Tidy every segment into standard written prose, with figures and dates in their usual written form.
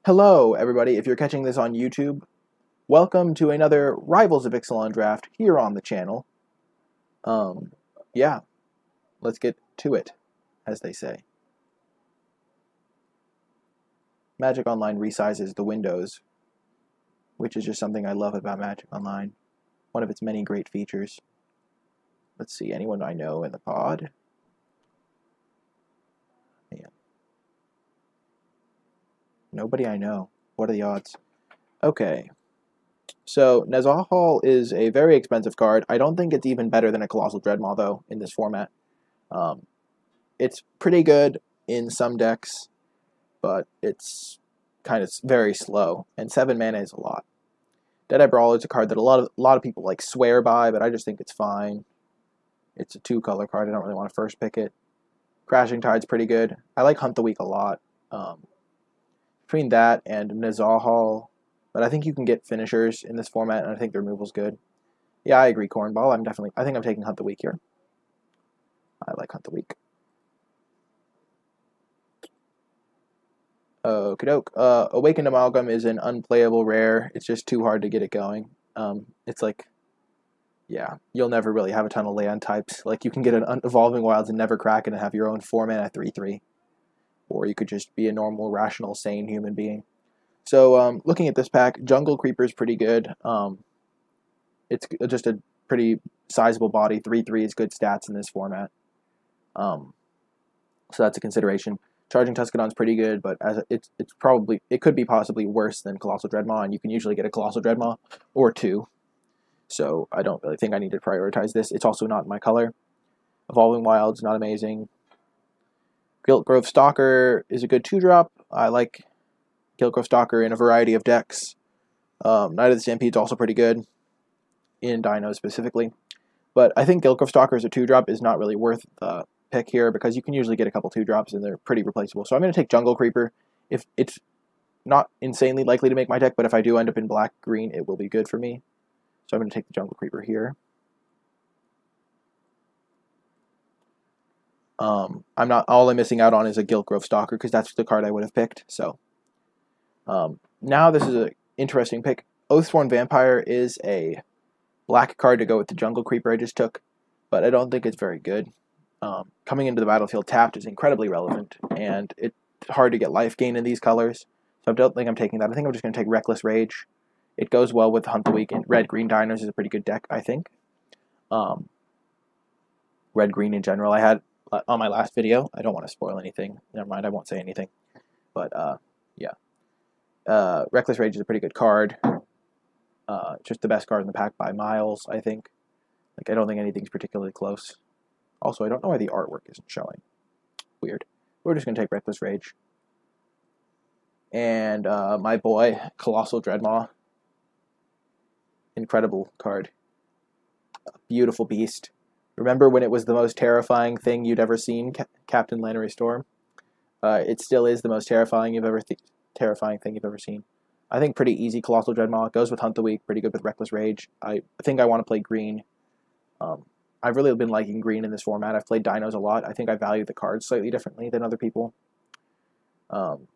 Hello, everybody. If you're catching this on YouTube, welcome to another Rivals of Ixalan draft here on the channel. Yeah, let's get to it, as they say. Magic Online resizes the windows, which is just something I love about Magic Online. One of its many great features. Let's see, anyone I know in the pod? Man. Nobody I know. What are the odds? Okay. So, Nezahal is a very expensive card. I don't think it's even better than a Colossal Dreadmaw, though, in this format. It's pretty good in some decks, but it's kind of very slow, and 7 mana is a lot. Deadeye Brawler is a card that a lot of people like swear by, but I just think it's fine. It's a 2-color card. I don't really want to first pick it. Crashing Tide's pretty good. I like Hunt the Weak a lot. Between that and Nezahal, but I think you can get finishers in this format, and I think the removal's good. Yeah, I agree, Cornball. I think I'm taking Hunt the Weak here. I like Hunt the Weak. Okie doke. Awakened Amalgam is an unplayable rare. It's just too hard to get it going. It's like, yeah, you'll never really have a ton of land types. Like, you can get an Evolving Wilds and never crack it and have your own 4-mana 3/3. Or you could just be a normal, rational, sane human being. So, looking at this pack, Jungle Creeper is pretty good. It's just a pretty sizable body. 3/3 is good stats in this format. So that's a consideration. Charging Tuscadon's pretty good, but it could be possibly worse than Colossal Dreadmaw, and you can usually get a Colossal Dreadmaw or 2. So I don't really think I need to prioritize this. It's also not in my color. Evolving Wilds, not amazing. Giltgrove Stalker is a good 2-drop. I like Giltgrove Stalker in a variety of decks. Knight of the Stampede's also pretty good, in Dino specifically. But I think Giltgrove Stalker as a 2-drop is not really worth the pick here, because you can usually get a couple 2-drops and they're pretty replaceable. So I'm going to take Jungle Creeper. If it's not insanely likely to make my deck, but if I do end up in black-green, it will be good for me. So I'm going to take the Jungle Creeper here. All I'm missing out on is a Giltgrove Stalker, because that's the card I would have picked. So now this is an interesting pick. Oathsworn Vampire is a black card to go with the Jungle Creeper I just took, but I don't think it's very good. Coming into the battlefield tapped is incredibly relevant, and it's hard to get life gain in these colors, so I don't think I'm taking that. I think I'm just going to take Reckless Rage. It goes well with Hunt the Weak, and Red-Green Dinos is a pretty good deck, I think. Red-Green in general, I had on my last video. I don't want to spoil anything. Never mind, I won't say anything. But, yeah. Reckless Rage is a pretty good card. Just the best card in the pack by miles, I think. Like, I don't think anything's particularly close. Also, I don't know why the artwork isn't showing. Weird. We're just going to take Reckless Rage. And my boy, Colossal Dreadmaw. Incredible card. A beautiful beast. Remember when it was the most terrifying thing you'd ever seen, Captain Lannery Storm? It still is the most terrifying thing you've ever seen. I think pretty easy Colossal Dreadmaw. Goes with Hunt the Weak. Pretty good with Reckless Rage. I think I want to play green. I've really been liking green in this format. I've played Dinos a lot. I think I value the cards slightly differently than other people.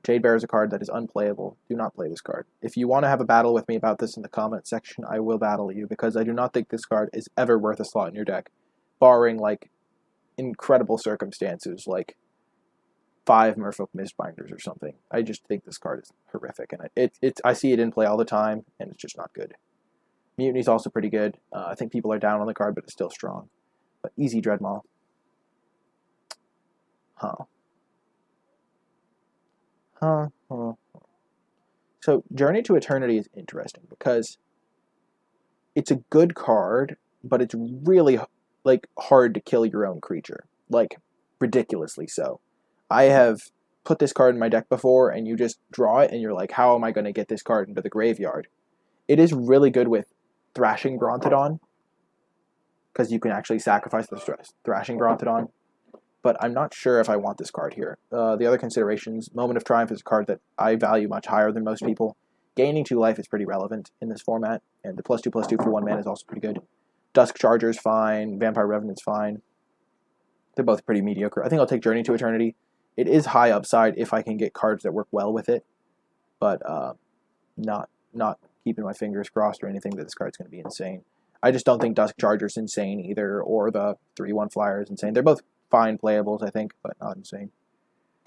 Jade Bear is a card that is unplayable. Do not play this card. If you want to have a battle with me about this in the comment section, I will battle you, because I do not think this card is ever worth a slot in your deck, barring, like, incredible circumstances, like 5 Merfolk Mistbinders or something. I just think this card is horrific, and I see it in play all the time, and it's just not good. Mutiny's also pretty good. I think people are down on the card, but it's still strong. But easy Dreadmaw. So Journey to Eternity is interesting, because it's a good card, but it's really, like, hard to kill your own creature. Like, ridiculously so. I have put this card in my deck before, and you just draw it, and you're like, how am I going to get this card into the graveyard? It is really good with Thrashing Brontodon, because you can actually sacrifice the Thrashing Brontodon, but I'm not sure if I want this card here. The other considerations, Moment of Triumph is a card that I value much higher than most people. Gaining 2 life is pretty relevant in this format, and the +2/+2 for 1 mana is also pretty good. Dusk Charger's fine, Vampire Revenant's fine. They're both pretty mediocre. I think I'll take Journey to Eternity. It is high upside if I can get cards that work well with it. but not keeping my fingers crossed or anything that this card's going to be insane. I just don't think Dusk Charger's insane either, or the 3/1 Flyer is insane. They're both fine playables, I think, but not insane.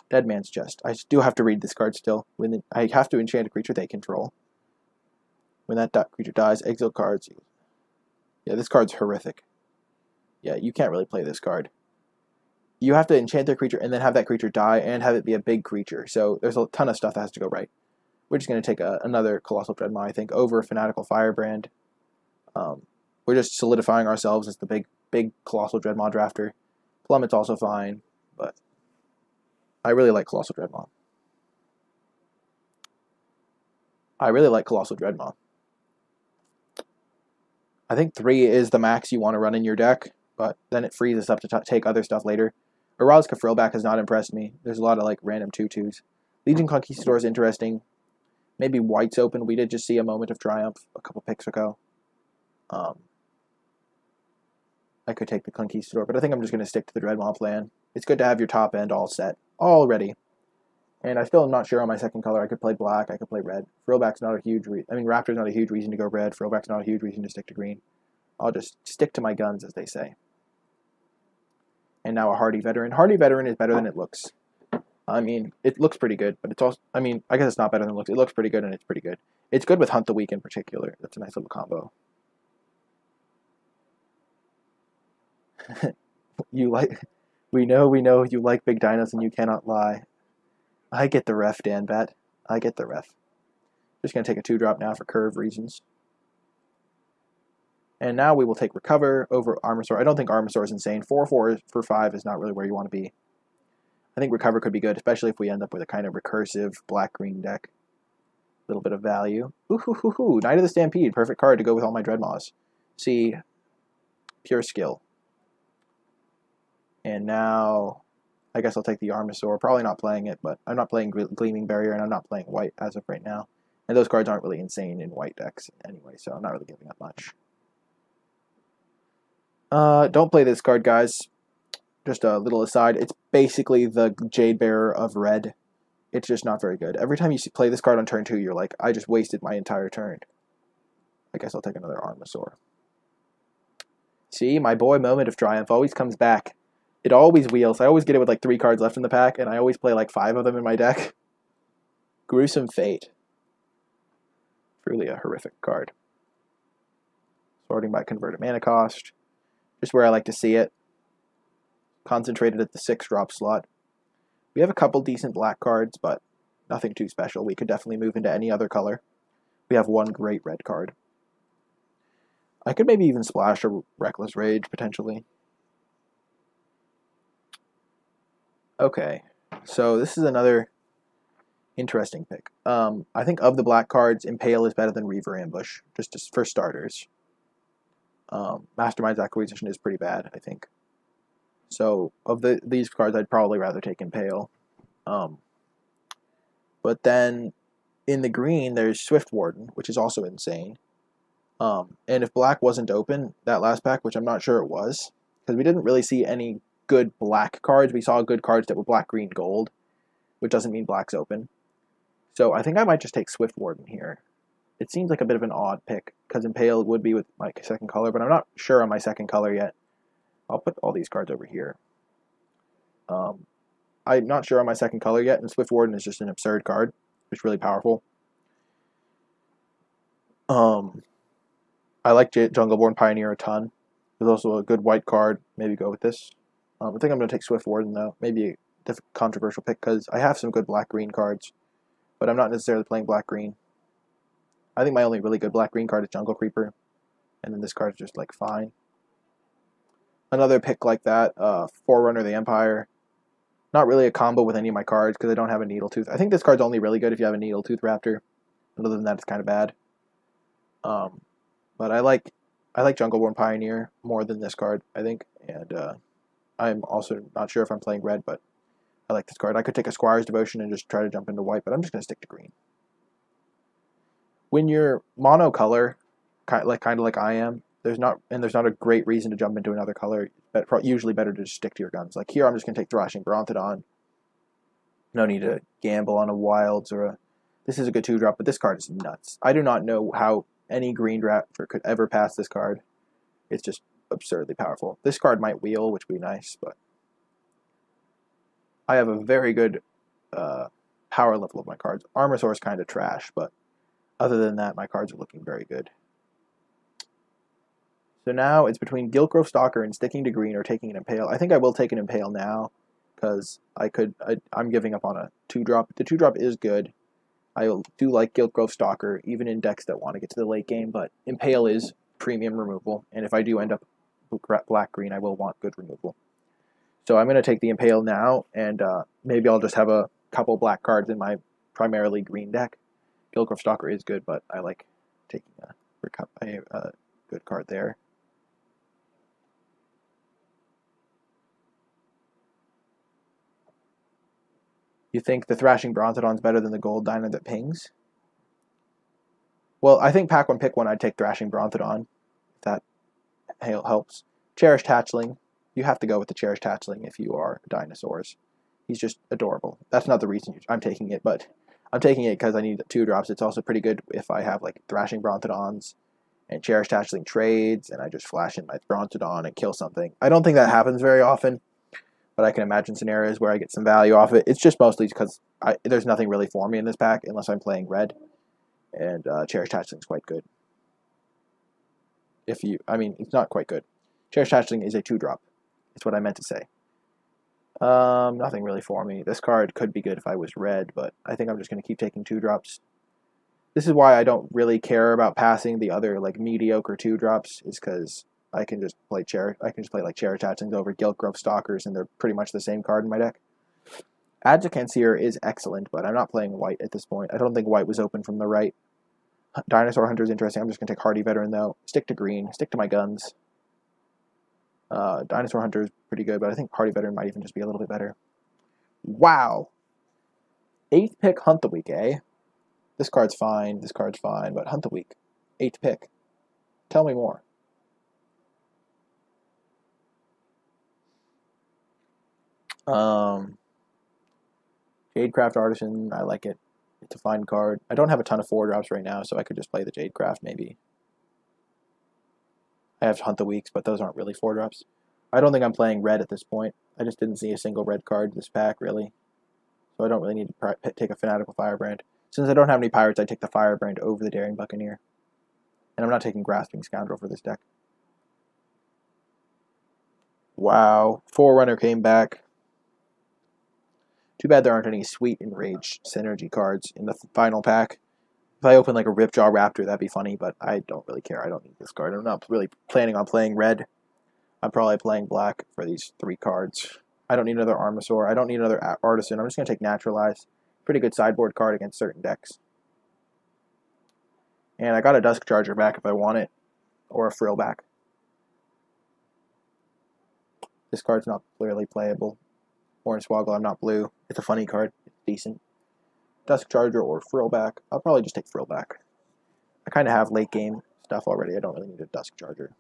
Dead Man's Chest. I do have to read this card still. I have to enchant a creature they control. When that creature dies, exile cards. Yeah, this card's horrific. Yeah, you can't really play this card. You have to enchant their creature and then have that creature die and have it be a big creature. So there's a ton of stuff that has to go right. We're just going to take another Colossal Dreadmaw, I think, over Fanatical Firebrand. We're just solidifying ourselves as the big Colossal Dreadmaw drafter. Plummet's also fine, but I really like Colossal Dreadmaw. I think 3 is the max you want to run in your deck, but then it frees us up to take other stuff later. Orazka Frillback has not impressed me. There's a lot of like random 2/2s. Legion Conquistador is interesting. Maybe White's open. We did just see a Moment of Triumph a couple picks ago. I could take the Conquistador, but I think I'm just going to stick to the Dreadmaw plan. It's good to have your top end all set already. And I still am not sure on my second color. I could play black. I could play red. Frillback's not a huge Raptor's not a huge reason to go red. Frillback's not a huge reason to stick to green. I'll just stick to my guns, as they say. And now a Hardy Veteran. Hardy Veteran is better than it looks. I mean, it looks pretty good, but it's also, I mean, I guess it's not better than it looks. It looks pretty good, and it's pretty good. It's good with Hunt the Weak in particular. That's a nice little combo. We know you like big dinos, and you cannot lie. I get the ref, Dan Bet. I get the ref. Just going to take a 2-drop now for curve reasons. And now we will take Recover over Armasaur. I don't think Armasaur is insane. 4/4 for 5 is not really where you want to be. I think Recover could be good, especially if we end up with a kind of recursive black-green deck. A little bit of value. Ooh, Knight of the Stampede. Perfect card to go with all my Dreadmaws. See, pure skill. And now, I guess I'll take the Armasaur. Probably not playing it, but I'm not playing Gleaming Barrier, and I'm not playing White as of right now. And those cards aren't really insane in White decks anyway, so I'm not really giving up much. Don't play this card, guys. Just a little aside. It's basically the Jade Bearer of red. It's just not very good. Every time you play this card on turn 2, you're like, I just wasted my entire turn. I guess I'll take another Armasaur. See, my boy Moment of Triumph always comes back. It always wheels. I always get it with like 3 cards left in the pack, and I always play like 5 of them in my deck. Gruesome Fate. Truly a horrific card. Sorting by converted mana cost. Just where I like to see it. Concentrated at the 6-drop slot. We have a couple decent black cards, but nothing too special. We could definitely move into any other color. We have 1 great red card. I could maybe even splash a Reckless Rage, potentially. Okay, so this is another interesting pick. I think of the black cards, Impale is better than Reaver Ambush, just for starters. Mastermind's Acquisition is pretty bad, I think. So, of these cards, I'd probably rather take Impale. But then, in the green, there's Swift Warden, which is also insane. And if black wasn't open, that last pack, which I'm not sure it was, because we didn't really see any good black cards. We saw good cards that were black, green, gold, which doesn't mean black's open. So I think I might just take Swift Warden here. It seems like a bit of an odd pick, because Impale would be with my second color, but I'm not sure on my second color yet. I'll put all these cards over here. I'm not sure on my second color yet, and Swift Warden is just an absurd card. It's really powerful. I like Jungleborn Pioneer a ton. There's also a good white card. Maybe go with this. I think I'm going to take Swift Warden, though. Maybe a controversial pick, because I have some good black-green cards, but I'm not necessarily playing black-green. I think my only really good black-green card is Jungle Creeper, and then this card is just, like, fine. Another pick like that, Forerunner of the Empire. Not really a combo with any of my cards, because I don't have a Needletooth. I think this card's only really good if you have a Needletooth Raptor. Other than that, it's kind of bad. But I like Jungleborn Pioneer more than this card, I think, and I'm also not sure if I'm playing red, but I like this card. I could take a Squire's Devotion and just try to jump into white, but I'm just going to stick to green. When you're monocolor, kind of like I am, there's not a great reason to jump into another color. But usually better to just stick to your guns. Like here, I'm just going to take Thrashing Brontodon. No need to gamble on a Wilds or a... This is a good 2-drop, but this card is nuts. I do not know how any green drafter could ever pass this card. It's just absurdly powerful. This card might wheel, which would be nice, but I have a very good power level of my cards. Armosaur is kind of trash, but other than that, my cards are looking very good. So now it's between Giltgrove Stalker and sticking to green or taking an Impale. I think I will take an Impale now because I'm giving up on a 2-drop. The 2-drop is good. I do like Giltgrove Stalker, even in decks that want to get to the late game, but Impale is premium removal, and if I do end up black-green, I will want good removal. So I'm going to take the Impale now, and maybe I'll just have a couple black cards in my primarily green deck. Giltgrove Stalker is good, but I like taking a good card there. You think the Thrashing Bronzodon's better than the Gold Dino that pings? Well, I think pack one, pick one, I'd take Thrashing Bronzodon, if that helps. Cherished Hatchling. You have to go with the Cherished Hatchling if you are dinosaurs. He's just adorable. That's not the reason I'm taking it, but I'm taking it because I need 2-drops. It's also pretty good if I have like Thrashing Bronzodons and Cherished Hatchling trades, and I just flash in my Bronzodon and kill something. I don't think that happens very often, but I can imagine scenarios where I get some value off it. It's just mostly because there's nothing really for me in this pack unless I'm playing red, and Cherished Hatchling's quite good. It's not quite good. Cherished Hatchling is a 2-drop. That's what I meant to say. Nothing really for me. This card could be good if I was red, but I think I'm just going to keep taking 2-drops. This is why I don't really care about passing the other like mediocre 2-drops, is because I can just play like Cherished Hatchlings over Giltgrove Stalkers, and they're pretty much the same card in my deck. Adjutanceer is excellent, but I'm not playing white at this point. I don't think white was open from the right. Dinosaur Hunter is interesting. I'm just going to take Hardy Veteran, though. Stick to green. Stick to my guns. Dinosaur Hunter is pretty good, but I think Hardy Veteran might even just be a little bit better. Wow! 8th pick Hunt the Week, eh? This card's fine, but Hunt the Week. 8th pick. Tell me more. Jadecraft Artisan, I like it. It's a fine card. I don't have a ton of 4-drops right now, so I could just play the Jadecraft, maybe. I have Hunt the Weeks, but those aren't really 4-drops. I don't think I'm playing red at this point. I just didn't see a single red card in this pack, really. So I don't really need to take a Fanatical Firebrand. Since I don't have any pirates, I take the Firebrand over the Daring Buccaneer. And I'm not taking Grasping Scoundrel for this deck. Wow. Forerunner came back. Too bad there aren't any Sweet Enraged synergy cards in the final pack. If I open like a Ripjaw Raptor, that'd be funny, but I don't really care. I don't need this card. I'm not really planning on playing red. I'm probably playing black for these 3 cards. I don't need another Armosaur. I don't need another Artisan. I'm just going to take Naturalize. Pretty good sideboard card against certain decks. And I got a Dusk Charger back if I want it, or a Frill back. This card's not clearly playable. Hornswoggle, I'm not blue. It's a funny card. It's decent. Dusk Charger or Frill back. I'll probably just take Frill back. I kind of have late game stuff already. I don't really need a Dusk Charger.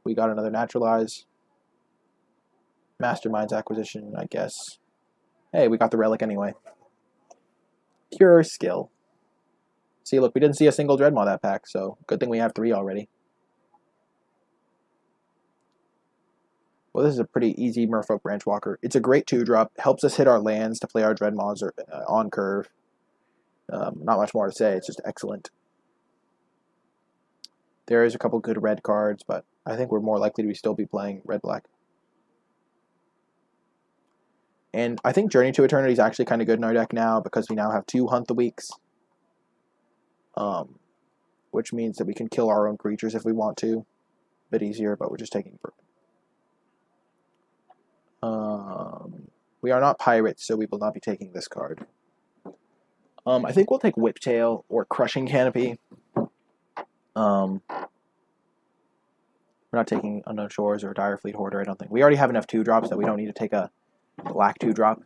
We got another Naturalize. Mastermind's Acquisition, I guess. Hey, we got the Relic anyway. Pure Skill. See, look, we didn't see a single Dreadmaw that pack, so good thing we have 3 already. Well, this is a pretty easy Merfolk Branchwalker. It's a great 2-drop. Helps us hit our lands to play our Dreadmaws on curve. Not much more to say. It's just excellent. There is a couple good red cards, but I think we're more likely to still be playing red-black. And I think Journey to Eternity is actually kind of good in our deck now because we now have 2 Hunt the Weeks. Which means that we can kill our own creatures if we want to. A bit easier, but we're just taking... we are not pirates, so we will not be taking this card. I think we'll take Whiptail or Crushing Canopy. We're not taking Unknown Shores or Dire Fleet Hoarder, I don't think. We already have enough 2-drops that we don't need to take a black 2-drop.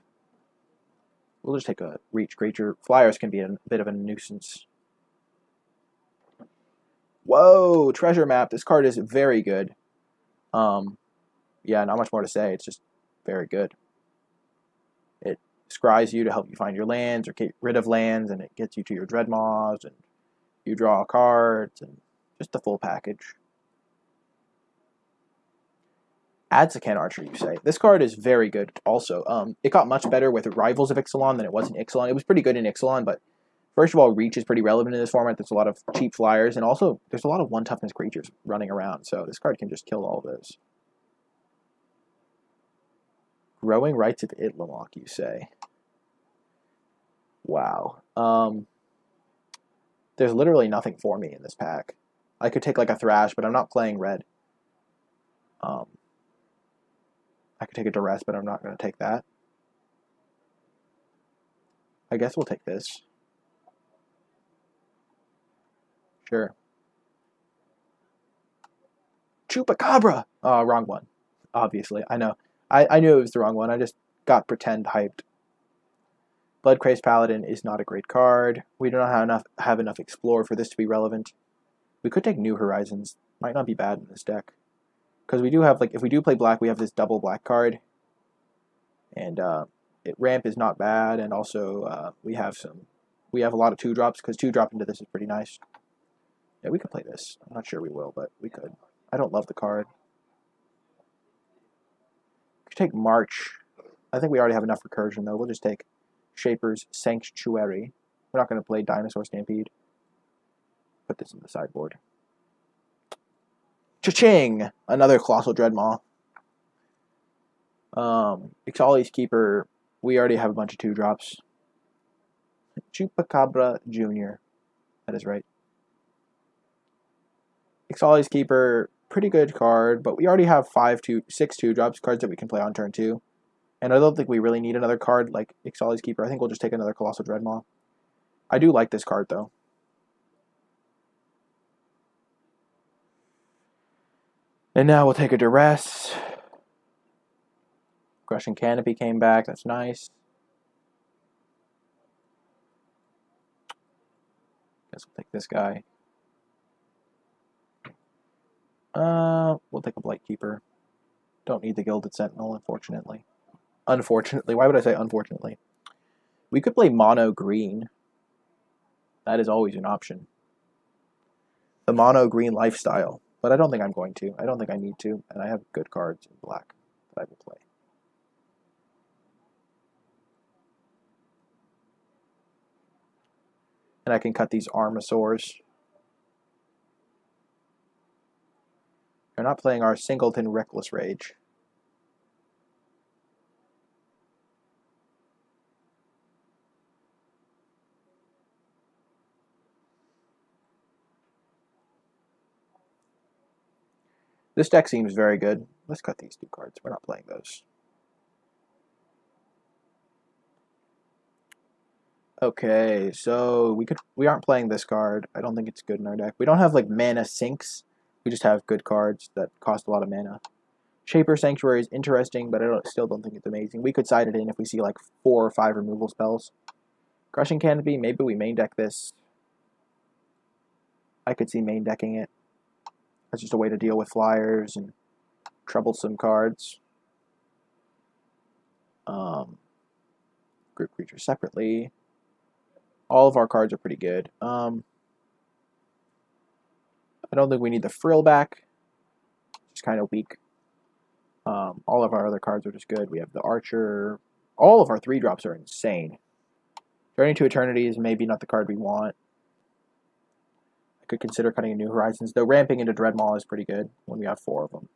We'll just take a Reach Creature. Flyers can be a bit of a nuisance. Whoa! Treasure Map. This card is very good. Yeah, not much more to say. It's just very good. It scries you to help you find your lands or get rid of lands, and it gets you to your Dreadmaws, and you draw cards, and just the full package. Adsakan Archer, you say. This card is very good also. It got much better with Rivals of Ixalan than it was in Ixalan. It was pretty good in Ixalan, but first of all, reach is pretty relevant in this format. There's a lot of cheap flyers, and also there's a lot of 1-toughness creatures running around, so this card can just kill all of those. Growing Rights of Itlamok, you say. Wow. There's literally nothing for me in this pack. I could take like a Thrash, but I'm not playing red. I could take a Duress, but I'm not going to take that. I guess we'll take this. Sure. Chupacabra! Oh, wrong one. Obviously, I know. I knew it was the wrong one. I just got pretend hyped. Bloodcrazed Paladin is not a great card. We do not have enough Explore for this to be relevant. We could take New Horizons. Might not be bad in this deck. Because we do have, like, if we do play black, we have this double black card. And ramp is not bad, and also we have a lot of 2-drops, because 2-drop into this is pretty nice. Yeah, we could play this. I'm not sure we will, but we could. I don't love the card. We could take March. I think we already have enough recursion, though. We'll just take Shaper's Sanctuary. We're not going to play Dinosaur Stampede. Put this in the sideboard. Cha-ching! Another Colossal Dreadmaw. Ixali's Keeper. We already have a bunch of 2-drops. Chupacabra Jr. That is right. Ixali's Keeper, pretty good card, but we already have 6 2-drops, cards that we can play on turn 2. And I don't think we really need another card like Ixali's Keeper. I think we'll just take another Colossal Dreadmaw. I do like this card, though. And now we'll take a Duress. Crushing Canopy came back. That's nice. Guess we'll take this guy. We'll take a Blight Keeper. Don't need the Gilded Sentinel, unfortunately. Unfortunately. Why would I say unfortunately? We could play mono green. That is always an option. The mono green lifestyle. But I don't think I'm going to. I don't think I need to. And I have good cards in black that I will play. And I can cut these Armasaurs. We're not playing our Singleton Reckless Rage. This deck seems very good. Let's cut these 2 cards. We're not playing those. Okay, so we aren't playing this card. I don't think it's good in our deck. We don't have like mana sinks. We just have good cards that cost a lot of mana. Shaper Sanctuary is interesting, but I still don't think it's amazing. We could side it in if we see like 4 or 5 removal spells. Crushing Canopy, maybe we main deck this. I could see main decking it. That's just a way to deal with flyers and troublesome cards. Group creatures separately. All of our cards are pretty good. I don't think we need the Frill back. It's kind of weak. All of our other cards are just good. We have the Archer. All of our 3-drops are insane. Journey to Eternity is maybe not the card we want. I could consider cutting a New Horizons, though ramping into Dreadmaw is pretty good when we have 4 of them.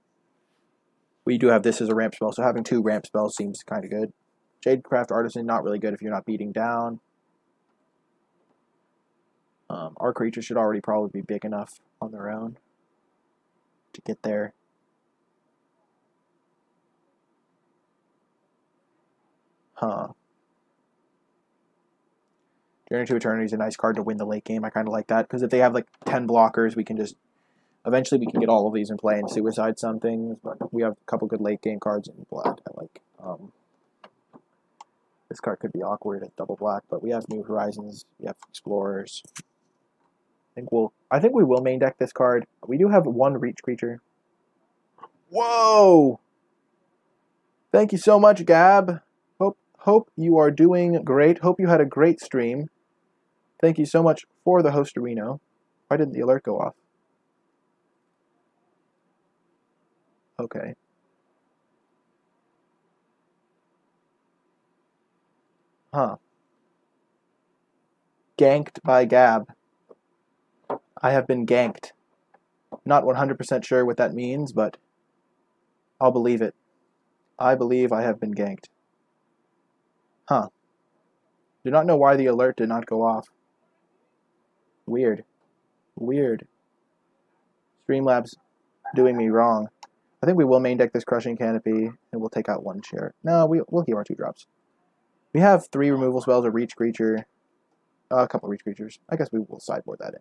We do have this as a ramp spell, so having 2 ramp spells seems kind of good. Jadecraft Artisan, not really good if you're not beating down. Our creatures should already probably be big enough on their own to get there. Journey to Eternity is a nice card to win the late game. I kind of like that, because if they have like 10 blockers, we can just... Eventually we can get all of these in play and suicide some things, but we have a couple good late game cards in black. I like. This card could be awkward at double black, but we have New Horizons, we have Explorers. I think we will main deck this card. We do have 1 reach creature. Whoa! Thank you so much, Gab. Hope you are doing great. Hope you had a great stream. Thank you so much for the hosterino. Why didn't the alert go off? Okay. Huh. Ganked by Gab. I have been ganked. Not 100% sure what that means, but I'll believe it. I believe I have been ganked. Huh. Do not know why the alert did not go off. Weird. Weird. Streamlabs doing me wrong. I think we will main deck this Crushing Canopy, and we'll take out one chair. No, we'll heal our 2-drops. We have 3 removal spells, a Reach Creature, a couple Reach Creatures. I guess we will sideboard that in.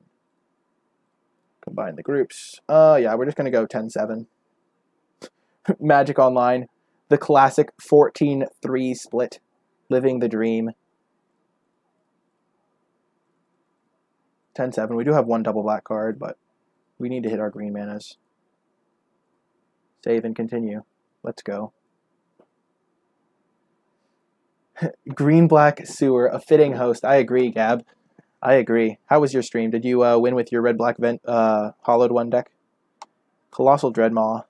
Combine the groups. Yeah, we're just going to go 10-7. Magic Online. The classic 14-3 split. Living the dream. 10-7. We do have 1 double black card, but we need to hit our green manas. Save and continue. Let's go. Green-black sewer, a fitting host. I agree, Gab. I agree. How was your stream? Did you win with your red-black hollowed one deck? Colossal Dreadmaw.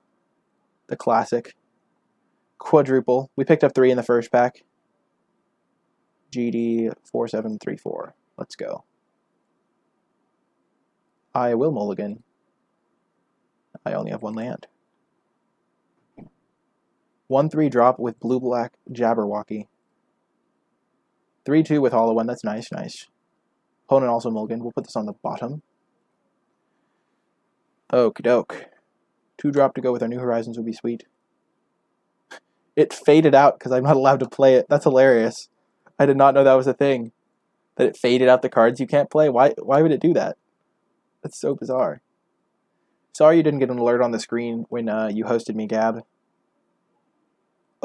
The classic. Quadruple. We picked up 3 in the first pack. GD 4734. Let's go. I will mulligan. I only have 1 land. 1/3 drop with blue-black Jabberwocky. 3/2 with hollow one. That's nice, nice. Opponent also mulligan. We'll put this on the bottom. Okie doke. 2-drop to go with our New Horizons would be sweet. It faded out because I'm not allowed to play it. That's hilarious. I did not know that was a thing. That it faded out the cards you can't play. Why would it do that? That's so bizarre. Sorry you didn't get an alert on the screen when you hosted me, Gab.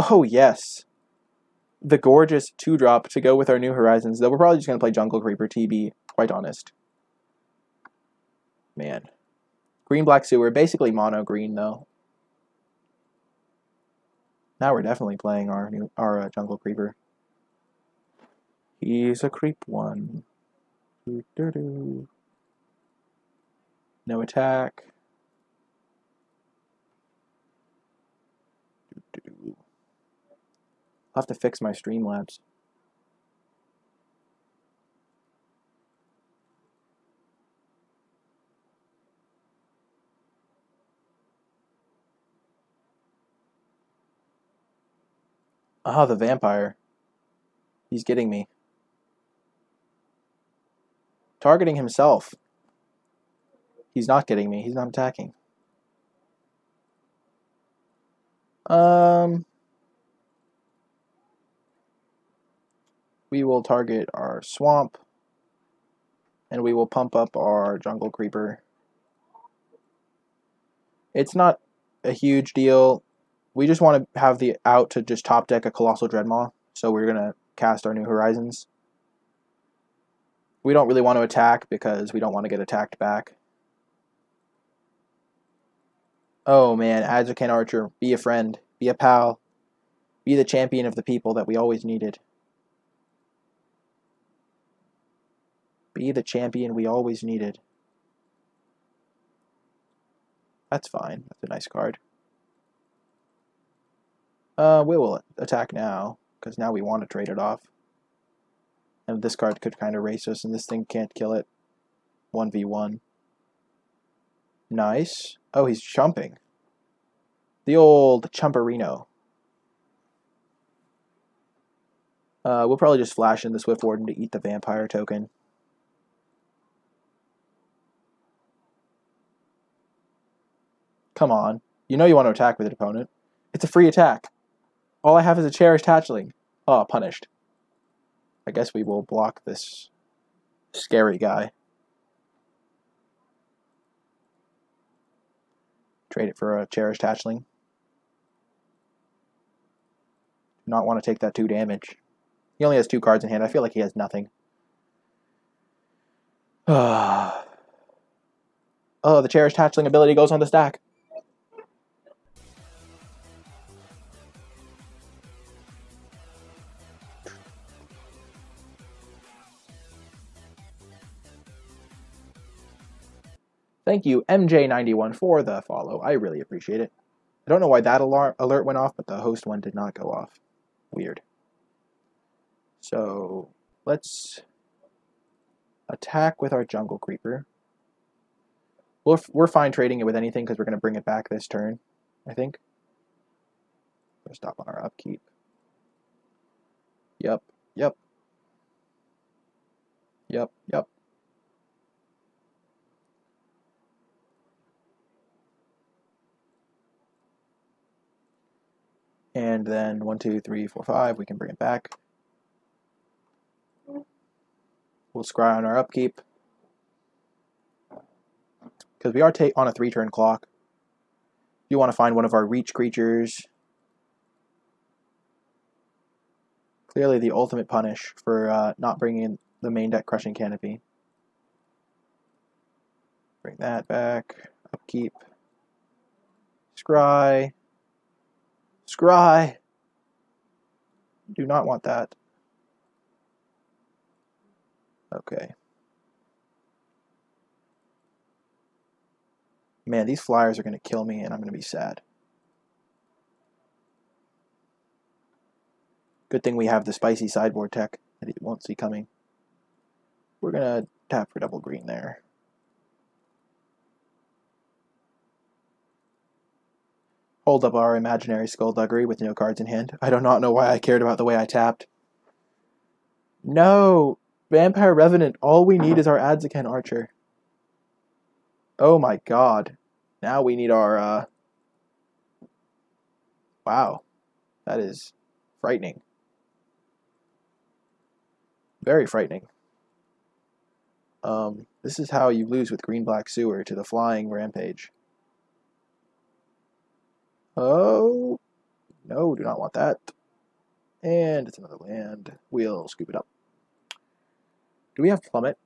Oh, yes. The gorgeous 2-drop to go with our New Horizons. Though we're probably just going to play Jungle Creeper, TB, quite honest. Man. Green-black sewer, basically mono-green, though. Now we're definitely playing our Jungle Creeper. He's a creep one. Doo-doo-doo. No attack. Doo-doo-doo. I'll have to fix my Streamlabs. Ah, the vampire. He's getting me. Targeting himself. He's not getting me. He's not attacking. We will target our swamp. And we will pump up our Jungle Creeper. It's not a huge deal. We just want to have the out to just top deck a Colossal Dreadmaw. So we're going to cast our New Horizons. We don't really want to attack because we don't want to get attacked back. Oh man, Adjucan Archer, be a friend, be a pal, be the champion of the people that we always needed. Be the champion we always needed. That's fine, that's a nice card. We will attack now, because now we want to trade it off. And this card could kind of race us, and this thing can't kill it. 1v1. Nice. Oh, he's chumping. The old chumperino. We'll probably just flash in the Swift Warden to eat the vampire token. Come on. You know you want to attack with an opponent. It's a free attack. All I have is a Cherished Hatchling. Oh, punished. I guess we will block this scary guy. Trade it for a Cherished Hatchling. Do not want to take that 2 damage. He only has 2 cards in hand. I feel like he has nothing. Oh, the Cherished Hatchling ability goes on the stack. Thank you, MJ91, for the follow. I really appreciate it. I don't know why that alert went off, but the host one did not go off. Weird. So, let's attack with our jungle creeper. We're fine trading it with anything because we're going to bring it back this turn, I think. We'll stop on our upkeep. Yep. And then 1, 2, 3, 4, 5, we can bring it back. We'll scry on our upkeep. Because we are on a 3-turn clock. You want to find one of our reach creatures. Clearly the ultimate punish for not bringing in the main deck Crushing Canopy. Bring that back. Upkeep. Scry. Scry! Do not want that. Okay. Man, these flyers are going to kill me and I'm going to be sad. Good thing we have the spicy sideboard tech that he won't see coming. We're going to tap for double green there. Hold up our imaginary skullduggery with no cards in hand. I do not know why I cared about the way I tapped. No! Vampire Revenant, all we need is our Adzakan Archer. Oh my god. Now we need our, Wow. That is frightening. Very frightening. This is how you lose with Green-Black Sewer to the Flying Rampage. Oh, no, do not want that. And it's another land. We'll scoop it up. Do we have Plummet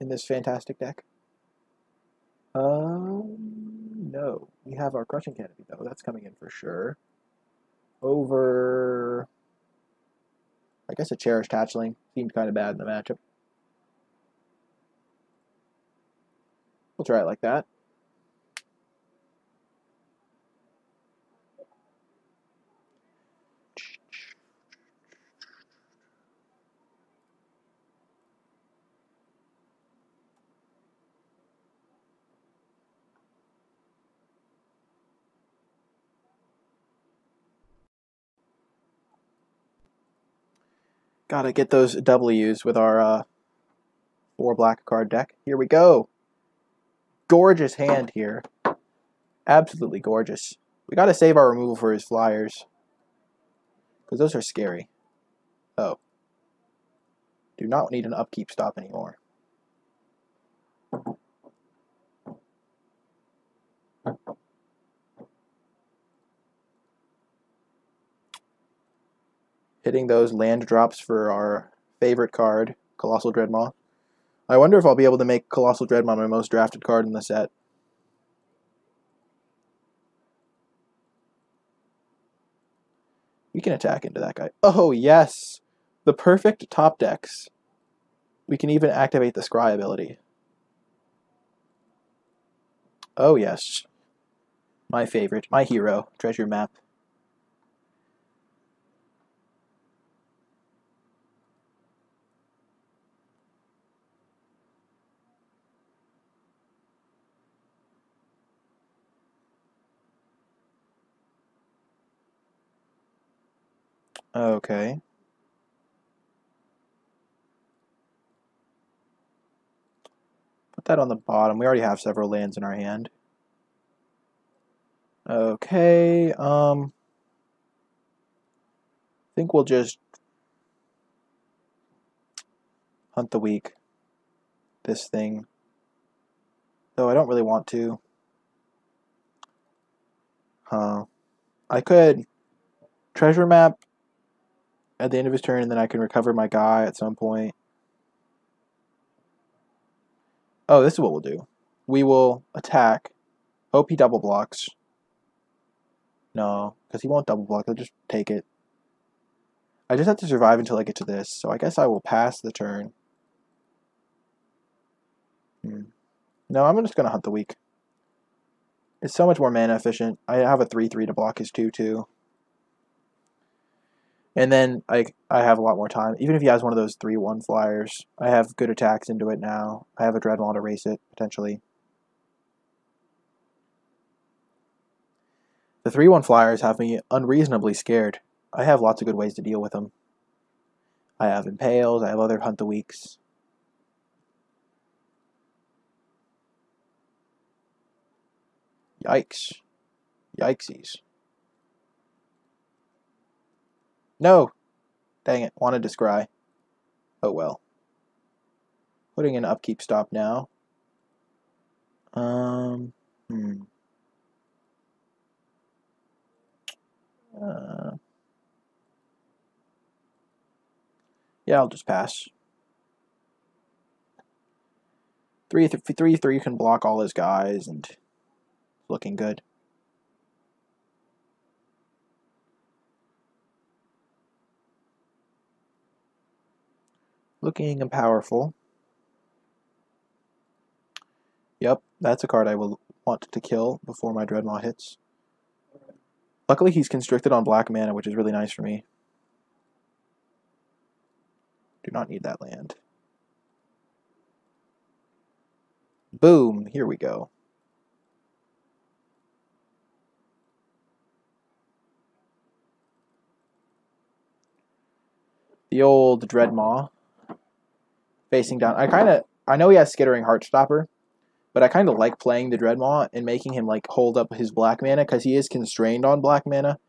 in this fantastic deck? No. We have our Crushing Canopy, though. That's coming in for sure. Over... I guess a Cherished Hatchling. Seemed kind of bad in the matchup. We'll try it like that. Gotta get those W's with our 4 black card deck. Here we go. Gorgeous hand here. Absolutely gorgeous. We gotta save our removal for his flyers. Because those are scary. Oh. Do not need an upkeep stop anymore. Hitting those land drops for our favorite card, Colossal Dreadmaw. I wonder if I'll be able to make Colossal Dreadmaw my most drafted card in the set. We can attack into that guy. Oh, yes! The perfect top decks. We can even activate the Scry ability. Oh, yes. My favorite. My hero. Treasure Map. Okay. Put that on the bottom. We already have several lands in our hand. Okay, I think we'll just hunt the weak. This thing. Though I don't really want to. I could treasure map at the end of his turn, and then I can recover my guy at some point. Oh, this is what we'll do. We will attack. Hope he double blocks. No, because he won't double block. He'll just take it. I just have to survive until I get to this, so I guess I will pass the turn. No, I'm just going to hunt the weak. It's so much more mana efficient. I have a 3/3 to block his 2/2. And then I have a lot more time. Even if he has one of those 3/1 flyers, I have good attacks into it now. I have a Dreadmaw to race it, potentially. The 3/1 flyers have me unreasonably scared. I have lots of good ways to deal with them. I have Impales, I have other Hunt the Weaks. Yikes. Yikesies. No! Dang it, wanted to scry. Oh well. Putting an upkeep stop now. Yeah, I'll just pass. 3/3 can block all his guys, and looking good. Looking powerful. Yep, that's a card I will want to kill before my Dreadmaw hits. Luckily, he's constricted on black mana, which is really nice for me. Do not need that land. Boom, here we go. The old Dreadmaw. Facing down. I know he has Skittering Heartstopper, but I kind of like playing the Dreadmaw and making him like hold up his black mana because he is constrained on black mana.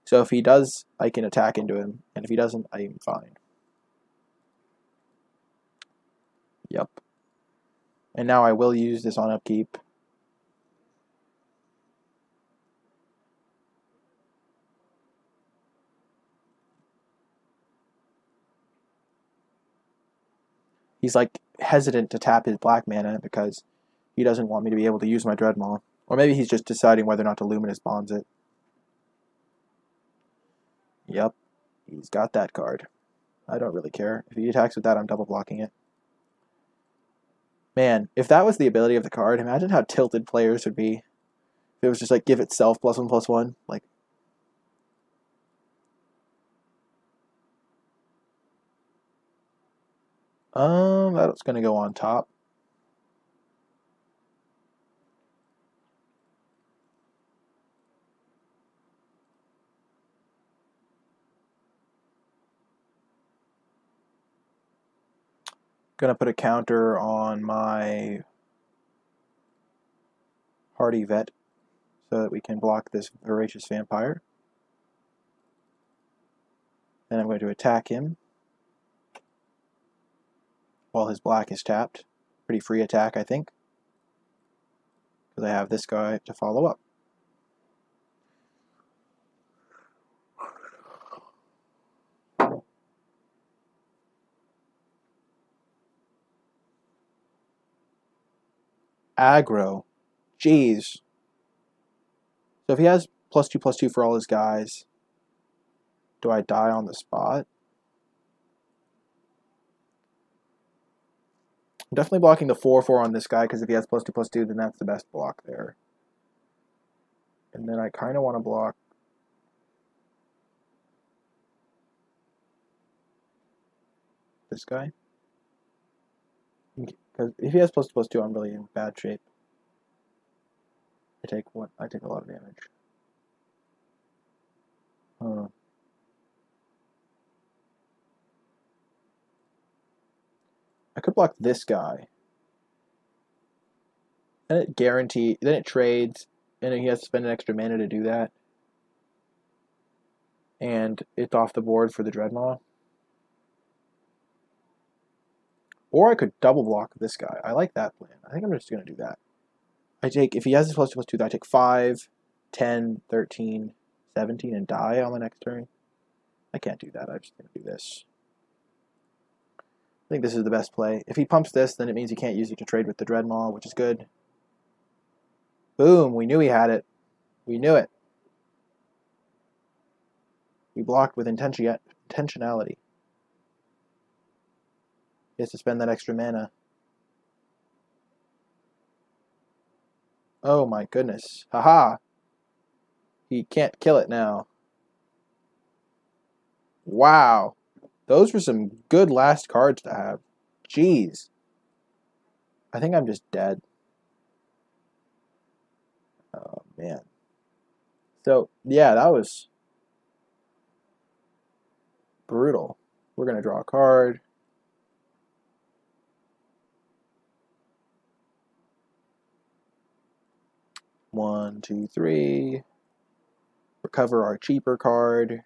So if he does, I can attack into him, and if he doesn't, I'm fine. Yep. And now I will use this on upkeep. He's like hesitant to tap his black mana because he doesn't want me to be able to use my Dreadmaw. Or maybe he's just deciding whether or not to Luminous Bonds it. Yep, he's got that card. I don't really care. If he attacks with that, I'm double blocking it. Man, if that was the ability of the card, imagine how tilted players would be. If it was just like give itself +1/+1, like. That's gonna go on top. Gonna put a counter on my Hardy Vet so that we can block this Voracious Vampire. Then I'm going to attack him while his black is tapped. Pretty free attack, I think, because I have this guy to follow up. Aggro. Jeez. So if he has +2/+2 for all his guys, do I die on the spot? I'm definitely blocking the 4/4 on this guy because if he has +2/+2, then that's the best block there. And then I kind of want to block this guy. Because if he has +2/+2, I'm really in bad shape. I take a lot of damage. I could block this guy. And then it trades, and he has to spend an extra mana to do that. And it's off the board for the Dreadmaw. Or I could double block this guy. I like that plan. I think I'm just going to do that. If he has his +2/+2, I take 5, 10, 13, 17, and die on the next turn. I can't do that. I'm just going to do this. I think this is the best play. If he pumps this, then it means he can't use it to trade with the Dreadmaw, which is good. Boom! We knew he had it. We knew it. We blocked with intentionality. He has to spend that extra mana. Oh my goodness. Haha. He can't kill it now. Wow. Those were some good last cards to have. Jeez. I think I'm just dead. Oh, man. So, yeah, that was brutal. We're going to draw a card. One, two, three. Recover our cheaper card.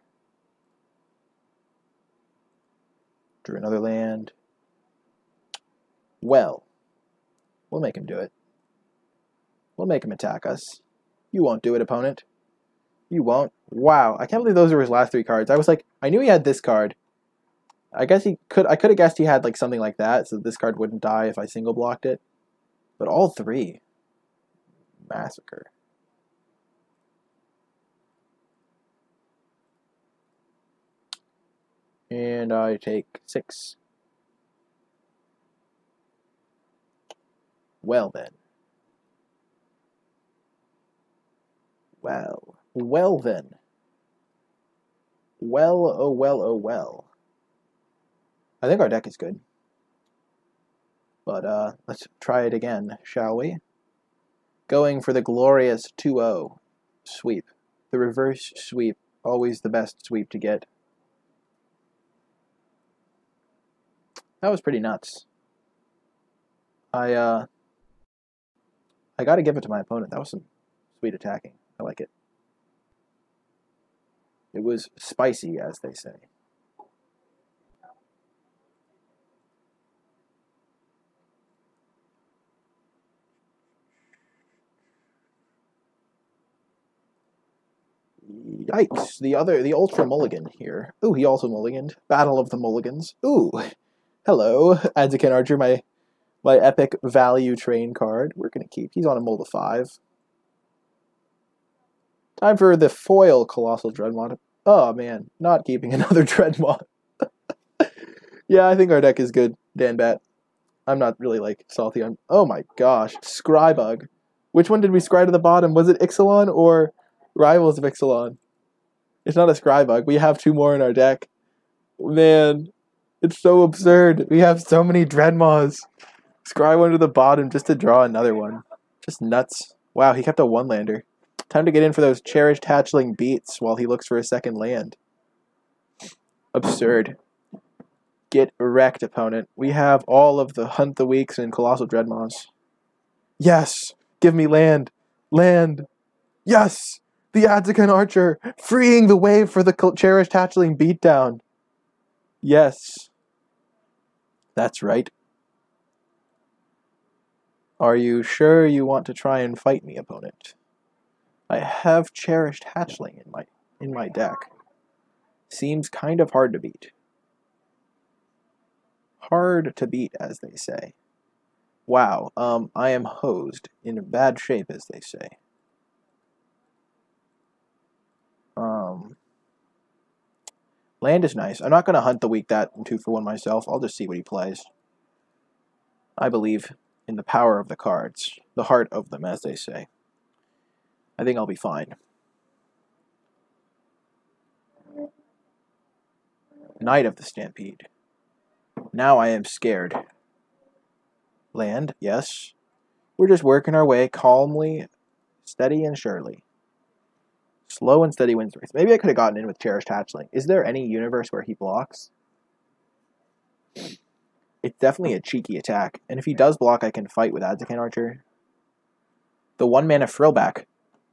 Drew another land. Well, we'll make him do it. We'll make him attack us. You won't do it, opponent. You won't. Wow, I can't believe those were his last three cards. I was like, I knew he had this card. I guess he could. I could have guessed he had like something like that, so this card wouldn't die if I single blocked it. But all three, massacre. And I take 6. Well then. Well then. Well, oh well, oh well. I think our deck is good. But let's try it again, shall we? Going for the glorious 2-0 sweep. The reverse sweep, always the best sweep to get. That was pretty nuts. I gotta give it to my opponent. That was some sweet attacking. I like it. It was spicy, as they say. Yikes. The Ultra Mulligan here. Ooh, he also mulliganed. Battle of the Mulligans. Ooh. Hello. Adzakin Archer, my epic value train card. We're gonna keep. He's on a mold of 5. Time for the foil Colossal Dreadmont. Oh man, not keeping another Dreadmont. Yeah, I think our deck is good, Dan Bat. I'm not really like salty on. Oh my gosh, Scrybug. Which one did we scry to the bottom? Was it Ixalan or Rivals of Ixalan? It's not a Scrybug. We have 2 more in our deck. Man, it's so absurd. We have so many Dreadmaws. Scry one to the bottom just to draw another one. Just nuts. Wow, he kept a 1-lander. Time to get in for those cherished hatchling beats while he looks for a second land. Absurd. Get wrecked, opponent. We have all of the Hunt the Weeks and Colossal Dreadmaws. Yes! Give me land! Land! Yes! The Adzakin Archer! Freeing the way for the cherished hatchling beatdown! Yes. That's right. Are you sure you want to try and fight me, opponent? I have cherished hatchling in my deck. Seems kind of hard to beat. Hard to beat, as they say. Wow, I am hosed. In bad shape, as they say. Land is nice. I'm not going to Hunt the Week that 2-for-1 myself. I'll just see what he plays. I believe in the power of the cards. The heart of them, as they say. I think I'll be fine. Knight of the Stampede. Now I am scared. Land, yes. We're just working our way calmly, steady and surely. Slow and steady wins the race. Maybe I could have gotten in with Cherished Hatchling. Is there any universe where he blocks? It's definitely a cheeky attack. And if he does block, I can fight with Adzakin Archer. The 1-mana Frillback.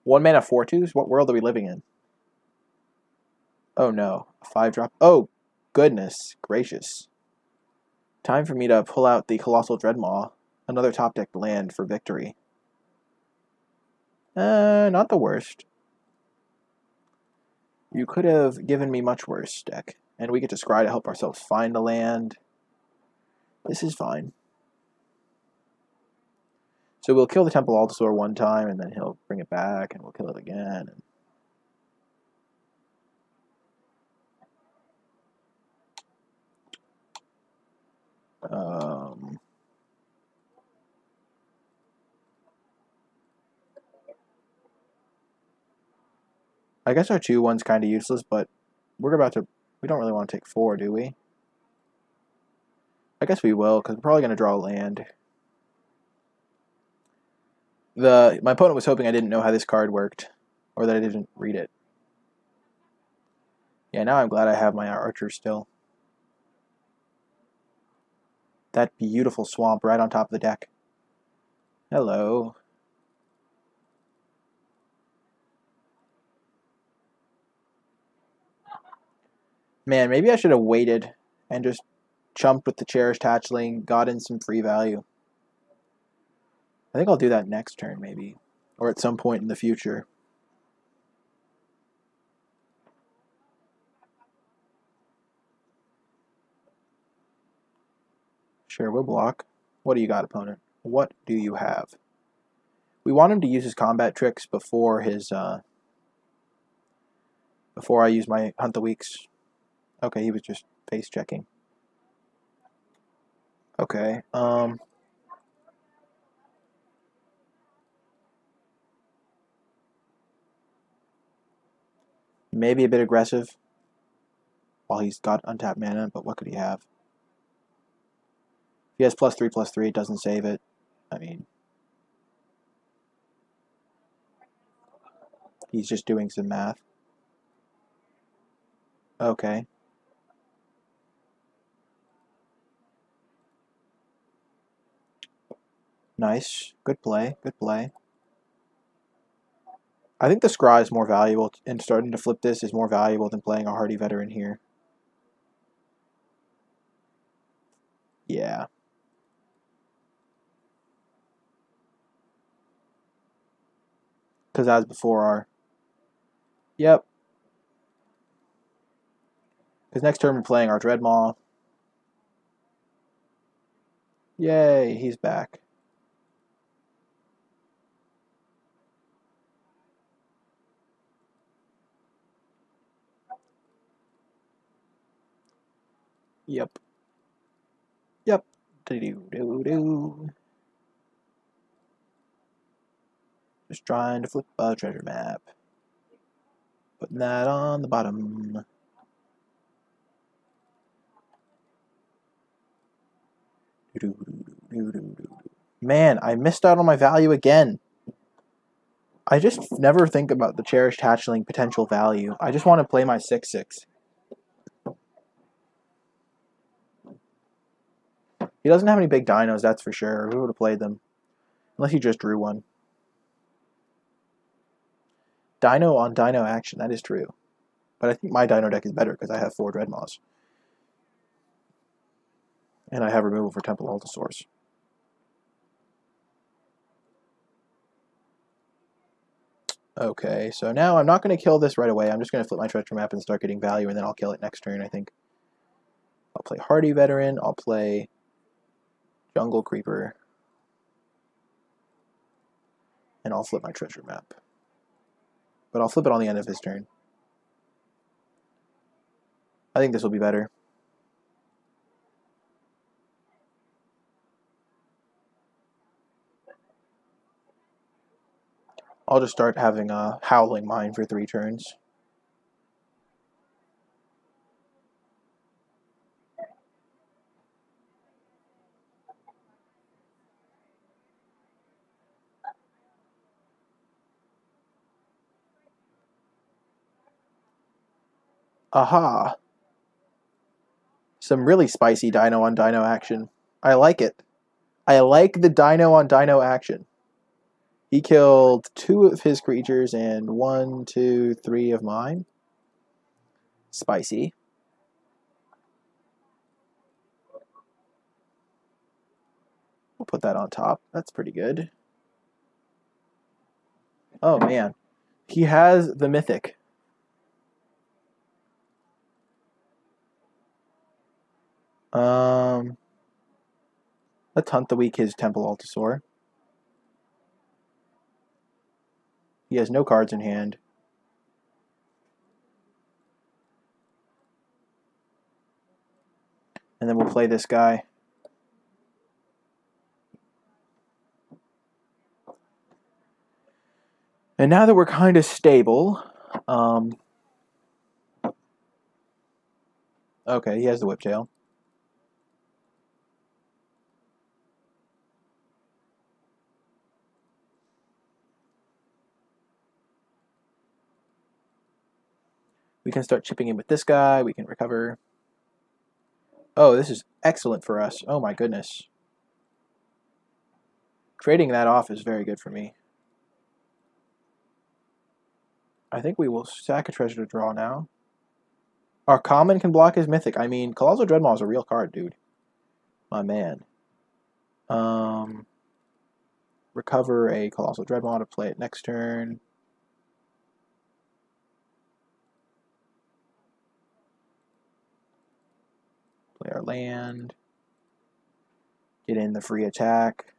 1-mana 4/2s? What world are we living in? Oh no. A 5-drop. Oh, goodness gracious. Time for me to pull out the Colossal Dreadmaw. Another top-decked land for victory. Not the worst. You could have given me much worse, deck. And we get to scry to help ourselves find a land. This is fine. So we'll kill the Temple Altasaur 1 time, and then he'll bring it back, and we'll kill it again. I guess our 2/1's kind of useless, but we don't really want to take 4, do we? I guess we will, because we're probably going to draw land. My opponent was hoping I didn't know how this card worked, or that I didn't read it. Yeah, now I'm glad I have my archer still. That beautiful swamp right on top of the deck. Hello. Man, maybe I should have waited and just chumped with the Cherished Hatchling, got in some free value. I think I'll do that next turn, maybe. Or at some point in the future. Sure, we'll block. What do you got, opponent? What do you have? We want him to use his combat tricks before his, before I use my Hunt the Weeks. Okay, he was just face checking. Okay, maybe a bit aggressive while he's got untapped mana, but what could he have? He has +3/+3, it doesn't save it. I mean, he's just doing some math. Okay. Nice. Good play. Good play. I think the Scry is more valuable, and starting to flip this is more valuable than playing a Hardy Veteran here. Yeah. Because as before our... Yep. Because next turn we're playing our Dreadmaw. Yay, he's back. Yep. Yep. Do-do-do-do. Just trying to flip a treasure map. Putting that on the bottom. Man, I missed out on my value again. I just never think about the Cherished Hatchling potential value. I just want to play my 6/6. He doesn't have any big dinos, that's for sure. Who would have played them? Unless he just drew one. Dino on dino action, that is true. But I think my dino deck is better because I have 4 Dreadmaws. And I have removal for Temple Altosaurus. Okay, so now I'm not going to kill this right away. I'm just going to flip my treasure map and start getting value, and then I'll kill it next turn, I think. I'll play Hardy Veteran. I'll play Jungle Creeper. And I'll flip my treasure map. But I'll flip it on the end of his turn. I think this will be better. I'll just start having a Howling Mine for 3 turns. Aha! Some really spicy dino on dino action. I like it. I like the dino on dino action. He killed 2 of his creatures and 1, 2, 3 of mine. Spicy. We'll put that on top. That's pretty good. Oh man. He has the Mythic. Let's Hunt the Week his Temple Altosaur. He has no cards in hand. And then we'll play this guy. And now that we're kind of stable, Okay, he has the Whiptail. We can start chipping in with this guy. We can recover. Oh, this is excellent for us. Oh my goodness. Trading that off is very good for me. I think we will sack a treasure to draw now. Our common can block his mythic. I mean, Colossal Dreadmaw is a real card, dude. My man. Recover a Colossal Dreadmaw to play it next turn. Play our land. Get in the free attack.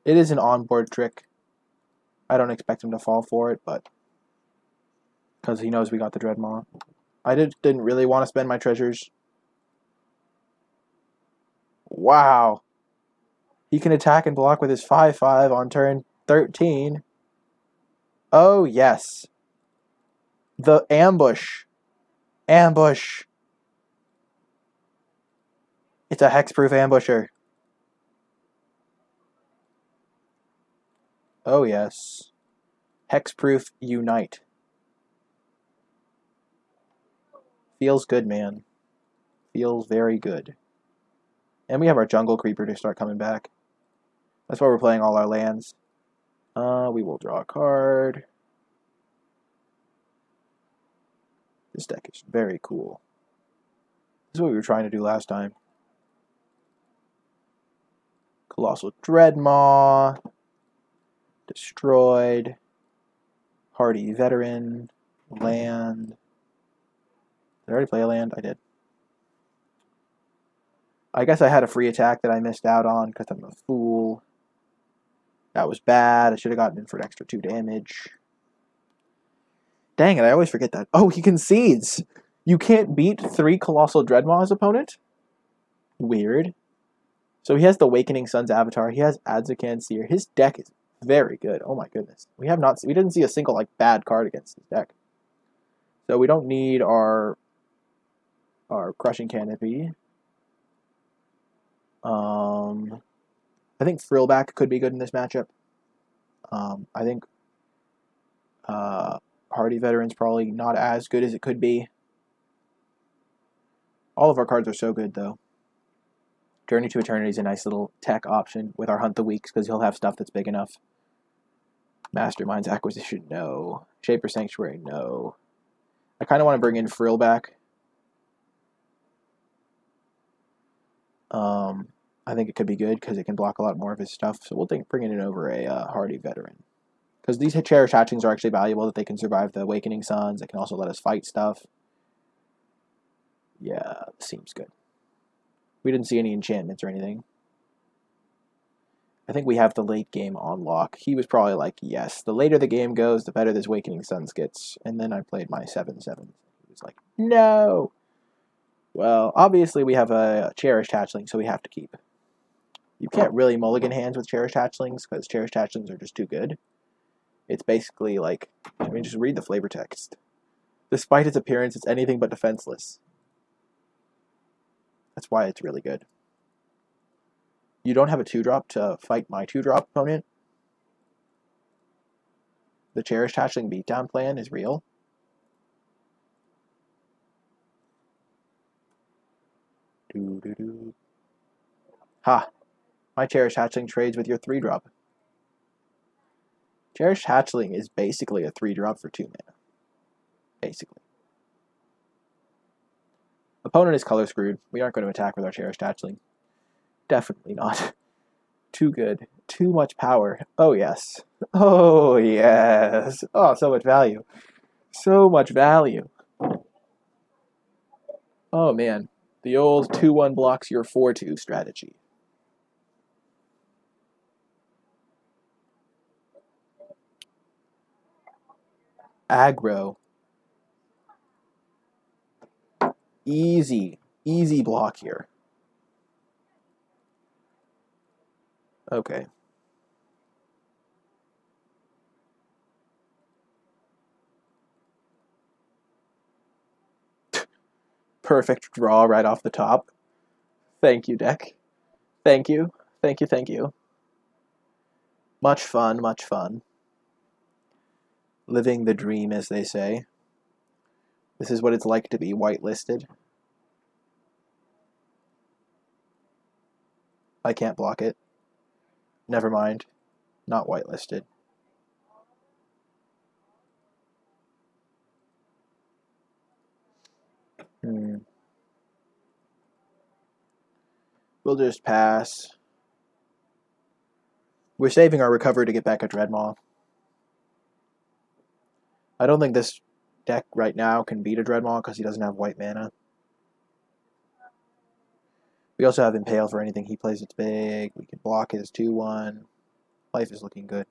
It is an onboard trick. I don't expect him to fall for it, but because he knows we got the Dreadmaw. I didn't really want to spend my treasures. Wow. He can attack and block with his 5/5 on turn 13. Oh, yes. The ambush. Ambush. It's a hexproof ambusher. Oh, yes. Hexproof Unite. Feels good, man. Feels very good. And we have our Jungle Creeper to start coming back. That's why we're playing all our lands. We will draw a card. This deck is very cool. This is what we were trying to do last time. Colossal Dreadmaw. Destroyed. Hardy Veteran. Land. Did I already play a land? I did. I guess I had a free attack that I missed out on because I'm a fool. That was bad. I should have gotten in for an extra 2 damage. Dang it, I always forget that. Oh, he concedes! You can't beat 3 Colossal Dreadmaws opponent? Weird. So he has the Awakening Sun's Avatar. He has Adzocan Seer. His deck is very good. Oh my goodness. We didn't see a single like bad card against his deck. So we don't need our Crushing Canopy. I think Frillback could be good in this matchup. I think Hardy Veteran's probably not as good as it could be. All of our cards are so good, though. Journey to Eternity is a nice little tech option with our Hunt the Weeks, because he'll have stuff that's big enough. Mastermind's Acquisition, no. Shaper Sanctuary, no. I kind of want to bring in Frillback. I think it could be good because it can block a lot more of his stuff. So we'll bring it over a Hardy Veteran. Because these Cherished Hatchlings are actually valuable, that they can survive the Awakening Suns. They can also let us fight stuff. Yeah, seems good. We didn't see any enchantments or anything. I think we have the late game on lock. He was probably like, yes, the later the game goes, the better this Awakening Suns gets. And then I played my 7/7. He was like, no! Well, obviously we have a Cherished Hatchling, so we have to keep. You can't really mulligan hands with Cherished Hatchlings, because Cherished Hatchlings are just too good. It's basically like, I mean, just read the flavor text. Despite its appearance, it's anything but defenseless. That's why it's really good. You don't have a 2-drop to fight my 2-drop opponent. The Cherished Hatchling beatdown plan is real. Ha! My Cherished Hatchling trades with your 3-drop. Cherished Hatchling is basically a 3-drop for 2 mana. Basically. Opponent is color screwed. We aren't going to attack with our Cherished Hatchling. Definitely not. Too good. Too much power. Oh, yes. Oh, yes. Oh, so much value. So much value. Oh, man. The old 2/1 blocks your 4/2 strategy. Aggro. Easy. Easy block here. Okay. perfect draw right off the top. Thank you, deck. Thank you. Thank you, thank you. Much fun, much fun. Living the dream, as they say. This is what it's like to be whitelisted. I can't block it. Never mind. Not whitelisted. We'll just pass. We're saving our recovery to get back a Dreadmaw. I don't think this deck right now can beat a Dreadmaw because he doesn't have white mana. We also have Impale for anything he plays that's big. We can block his 2-1. Life is looking good.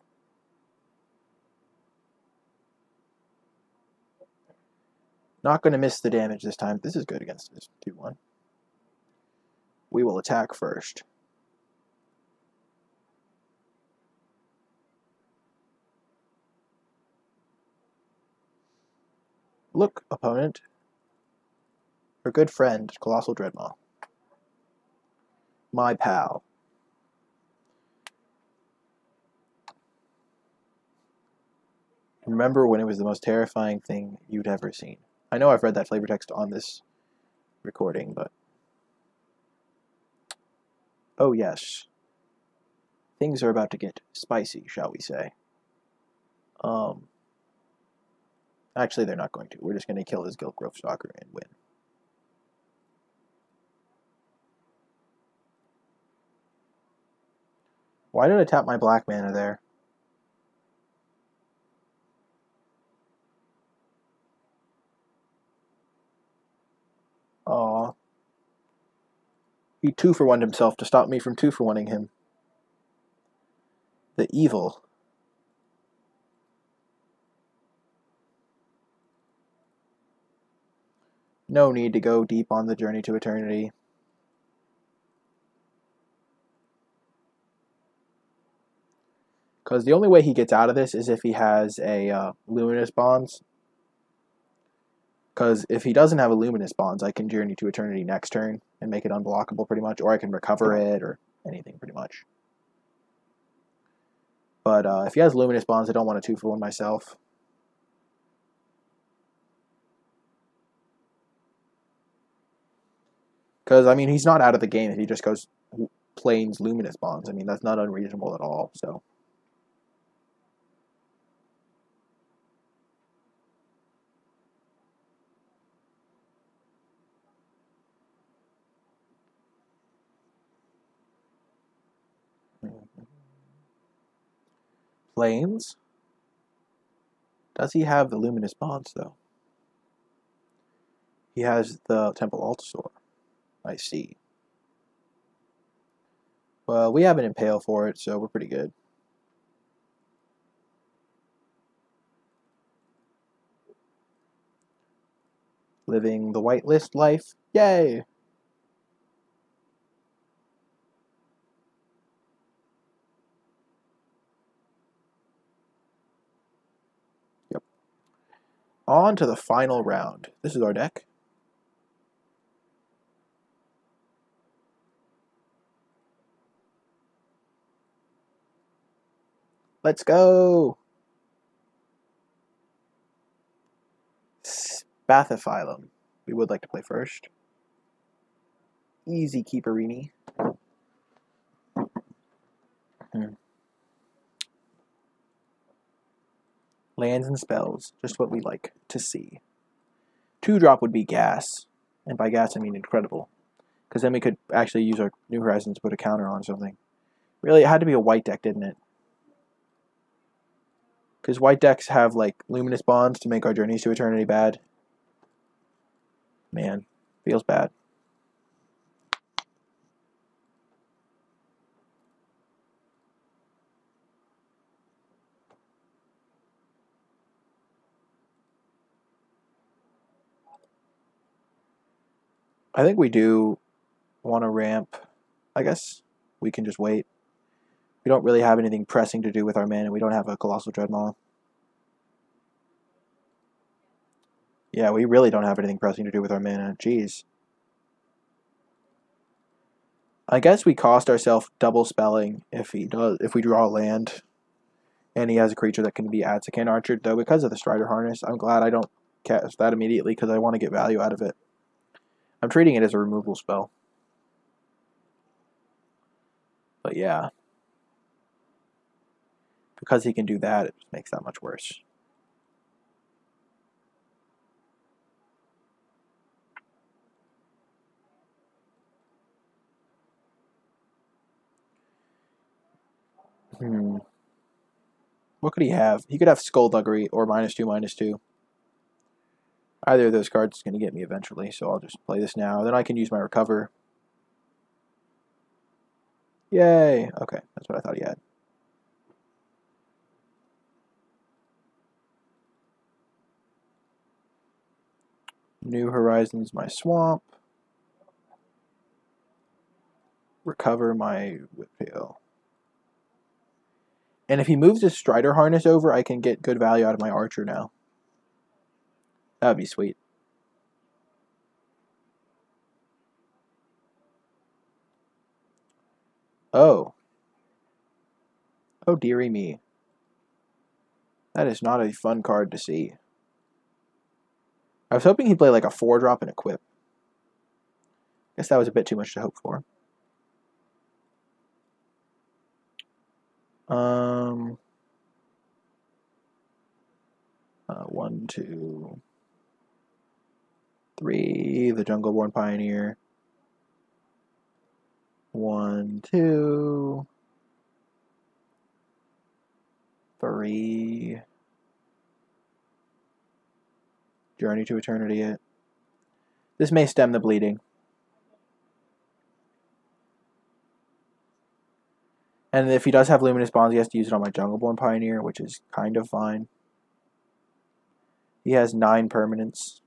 Not going to miss the damage this time. This is good against this 2-1. We will attack first. Look, opponent. Your good friend, Colossal Dreadmaw. My pal. Remember when it was the most terrifying thing you'd ever seen. I know I've read that flavor text on this recording, but... Oh yes. Things are about to get spicy, shall we say. Actually, they're not going to. We're just going to kill this Guild Growth Stalker and win. Why did I tap my black mana there? Aw. He 2-for-1'd himself to stop me from 2-for-1'ing him. The evil. No need to go deep on the journey to eternity. Because the only way he gets out of this is if he has a Luminous Bonds. Because if he doesn't have a Luminous Bonds, I can Journey to Eternity next turn and make it unblockable pretty much, or I can recover it, or anything pretty much. But if he has Luminous Bonds, I don't want to 2-for-1 myself. Because, I mean, he's not out of the game if he just goes Plains Luminous Bonds. I mean, that's not unreasonable at all, so... Plains? Does he have the Luminous Bonds, though? He has the Temple Altasaur. I see. Well, we have an Impale for it, so we're pretty good. Living the whitelist life. Yay! Yep. On to the final round. This is our deck. Let's go! Spathophyllum. We would like to play first. Easy Keeperini. Lands and spells. Just what we like to see. 2-drop would be gas. And by gas I mean incredible. Because then we could actually use our New Horizons to put a counter on something. Really, it had to be a white deck, didn't it? Because white decks have, like, Luminous Bonds to make our Journeys to Eternity bad. Man, feels bad. I think we do want to ramp. I guess we can just wait. We don't really have anything pressing to do with our mana. We don't have a Colossal Dreadmaw. Yeah, we really don't have anything pressing to do with our mana. Jeez. I guess we cost ourselves double spelling if we draw land, and he has a creature that can be Atsakan Archer. Though because of the Strider Harness, I'm glad I don't cast that immediately because I want to get value out of it. I'm treating it as a removal spell. But yeah, because he can do that, it makes that much worse. What could he have? He could have Skullduggery or -2/-2. Either of those cards is going to get me eventually, so I'll just play this now. Then I can use my Recover. Yay! Okay, that's what I thought he had. New Horizons, my Swamp. Recover my Whiptail. And if he moves his Strider Harness over, I can get good value out of my Archer now. That would be sweet. Oh. Oh, dearie me. That is not a fun card to see. I was hoping he'd play like a 4-drop and equip. Guess that was a bit too much to hope for. 1, 2, 3. The Jungleborn Pioneer. 1, 2, 3. Journey to Eternity it. This may stem the bleeding. And if he does have Luminous Bonds, he has to use it on my Jungleborn Pioneer, which is kind of fine. He has 9 permanents.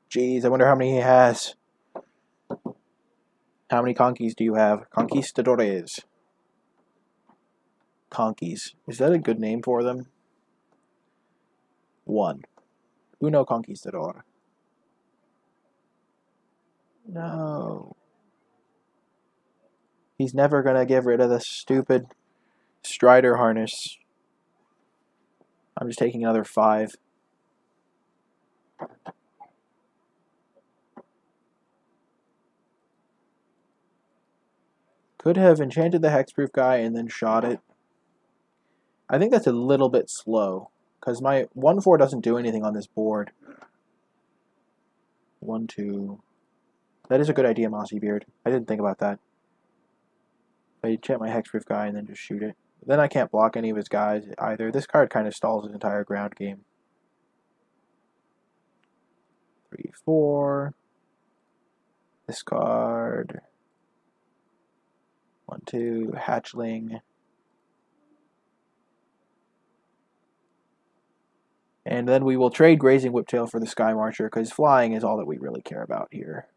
Jeez, I wonder how many he has. How many Conkeys do you have? Conquistadores. Conkeys. Is that a good name for them? 1. Uno Conquistador. No. He's never going to get rid of the stupid Strider Harness. I'm just taking another 5. Could have enchanted the Hexproof guy and then shot it. I think that's a little bit slow, because my 1/4 doesn't do anything on this board. 1, 2. That is a good idea, Mossy Beard. I didn't think about that. I enchant my Hexproof guy and then just shoot it. Then I can't block any of his guys either. This card kind of stalls his entire ground game. 3, 4. Discard. 1, 2. Hatchling. And then we will trade Grazing Whiptail for the Sky Marcher, because flying is all that we really care about here.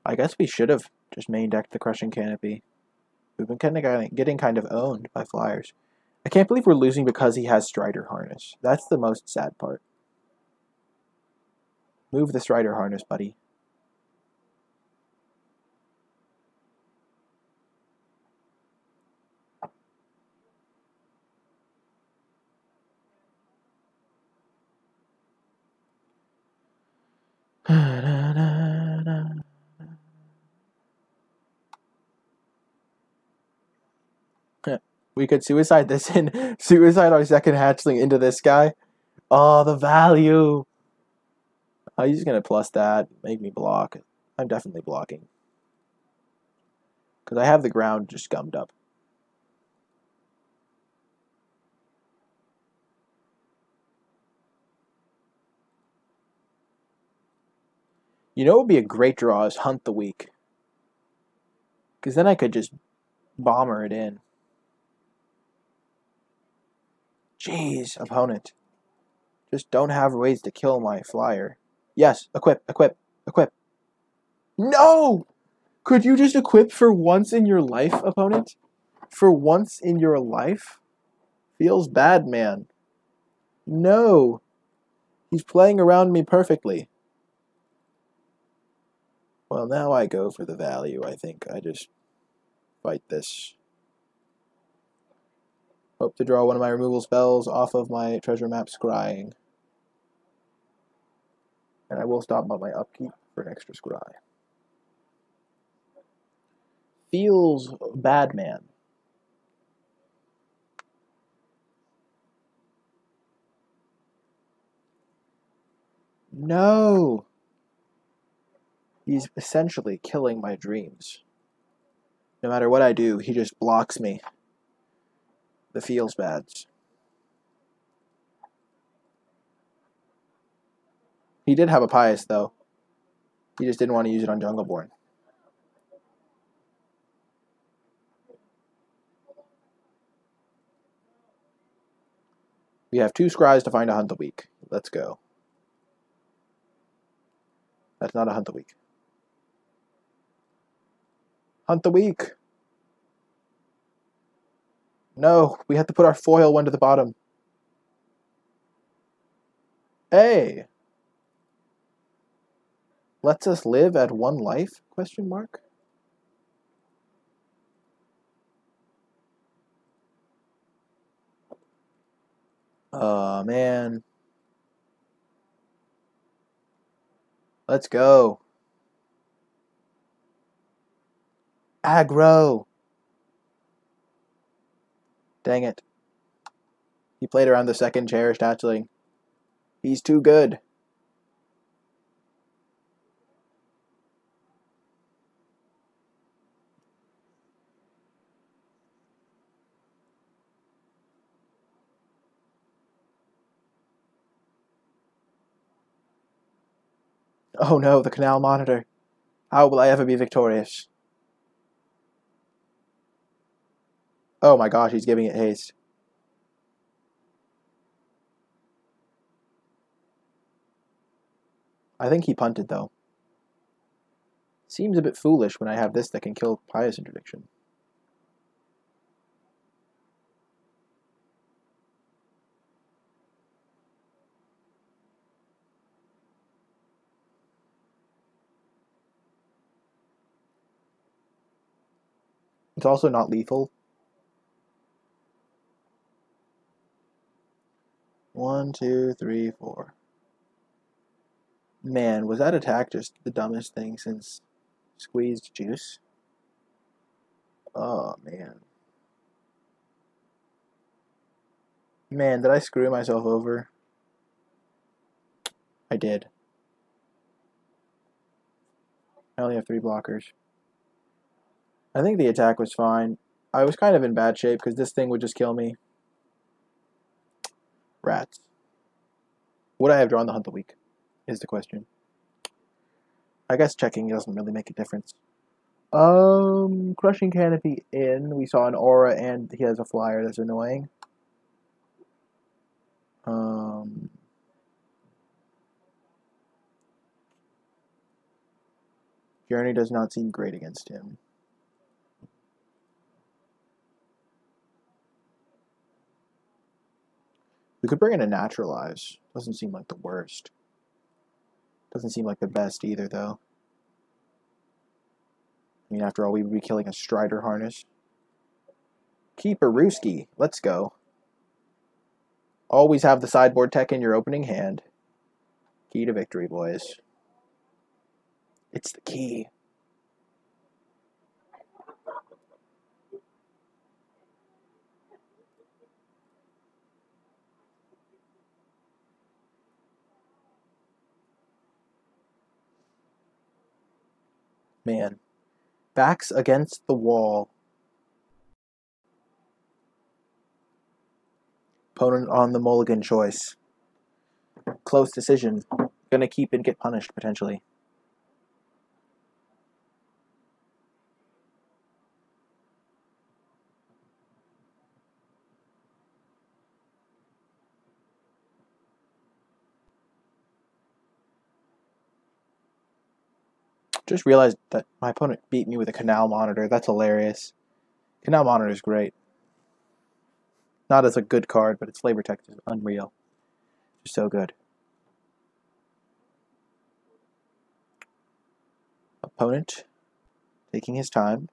I guess we should have just main decked the Crushing Canopy. We've been getting kind of owned by Flyers. I can't believe we're losing because he has Strider Harness. That's the most sad part. Move the Strider Harness, buddy. We could suicide this in. Suicide our second hatchling into this guy. Oh, the value. He's going to plus that. Make me block. I'm definitely blocking. Because I have the ground just gummed up. You know what would be a great draw is Hunt the Weak. Because then I could just bomber it in. Jeez, opponent. Just don't have ways to kill my flyer. Yes, equip, equip, equip. No! Could you just equip for once in your life, opponent? For once in your life? Feels bad, man. No. He's playing around me perfectly. Well, now I go for the value, I think. I just fight this. Hope to draw one of my removal spells off of my treasure map scrying. And I will stop my upkeep for an extra scry. Feels bad, man. No! He's essentially killing my dreams. No matter what I do, he just blocks me. The feels bads. He did have a Pious, though. He just didn't want to use it on Jungleborn. We have 2 scries to find a Hunt a week. Let's go. That's not a Hunt a week. Hunt the week! No, we have to put our foil one to the bottom. Hey! Lets us live at 1 life? Question mark. Oh, man. Let's go. Aggro! Dang it. He played around the 2nd Cherished Hatchling. He's too good. Oh no, the Canal Monitor. How will I ever be victorious? Oh my gosh, he's giving it haste. I think he punted, though. Seems a bit foolish when I have this that can kill Pious Interdiction. It's also not lethal. 1, 2, 3, 4. Man, was that attack just the dumbest thing since squeezed juice? Oh, man. Man, did I screw myself over? I did. I only have 3 blockers. I think the attack was fine. I was kind of in bad shape because this thing would just kill me. Rats. Would I have drawn the Hunt the Week? Is the question. I guess checking doesn't really make a difference. Crushing Canopy in. We saw an aura and he has a flyer that's annoying. Journey does not seem great against him. We could bring in a Naturalize. Doesn't seem like the worst. Doesn't seem like the best either, though. I mean, after all, we would be killing a Strider Harness. Keep a Rooski. Let's go. Always have the sideboard tech in your opening hand. Key to victory, boys. It's the key. Man. Backs against the wall. Opponent on the mulligan choice. Close decision. Gonna keep and get punished, potentially. Just realized that my opponent beat me with a Canal Monitor. That's hilarious. Canal Monitor is great. Not as a good card, but its flavor text is unreal. Just so good. Opponent taking his time.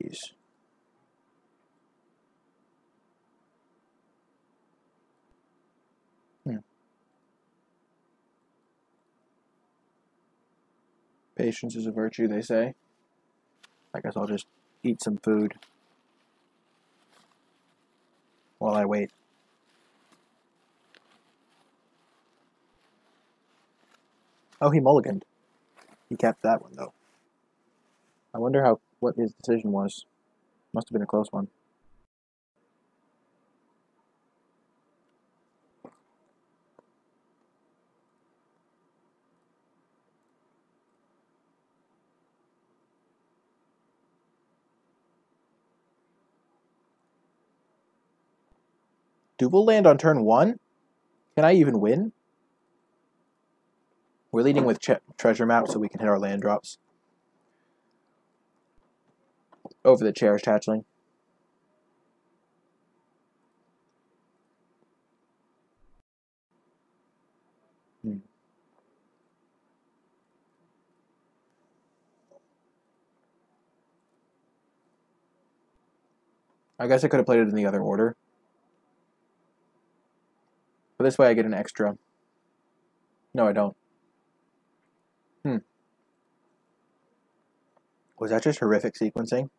Jeez. Patience is a virtue, they say. I guess I'll just eat some food while I wait. Oh, he mulliganed. He kept that one, though. I wonder what his decision was. Must have been a close one. Dual land on turn 1? Can I even win? We're leading with treasure map so we can hit our land drops. Over the cherished hatchling. I guess I could have played it in the other order. But this way I get an extra. No, I don't. Was that just horrific sequencing?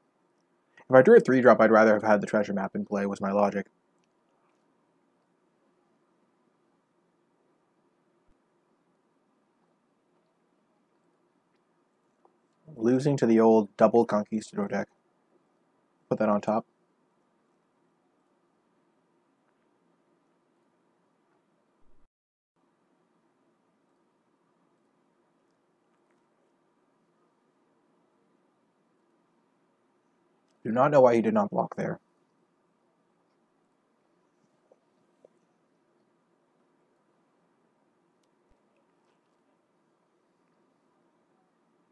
If I drew a 3-drop, I'd rather have had the treasure map in play, was my logic. Losing to the old double Conquistador deck. Put that on top. Do not know why he did not block there.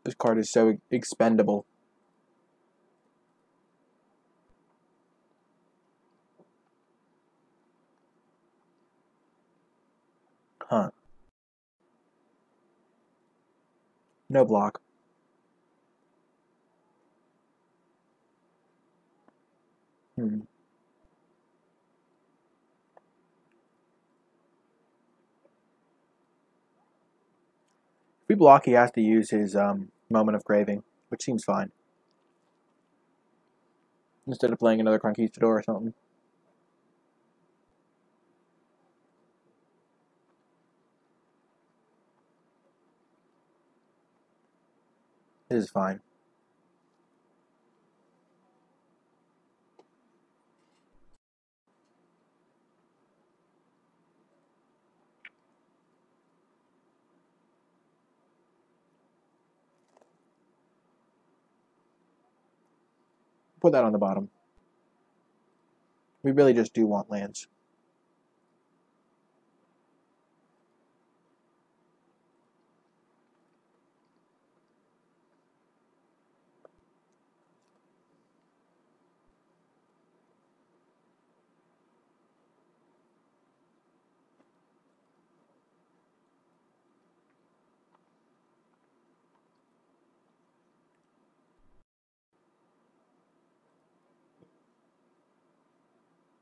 This card is so expendable. Huh. No block. If we block, he has to use his Moment of Craving, which seems fine. Instead of playing another Conquistador or something. This is fine. Put that on the bottom. We really just do want lands.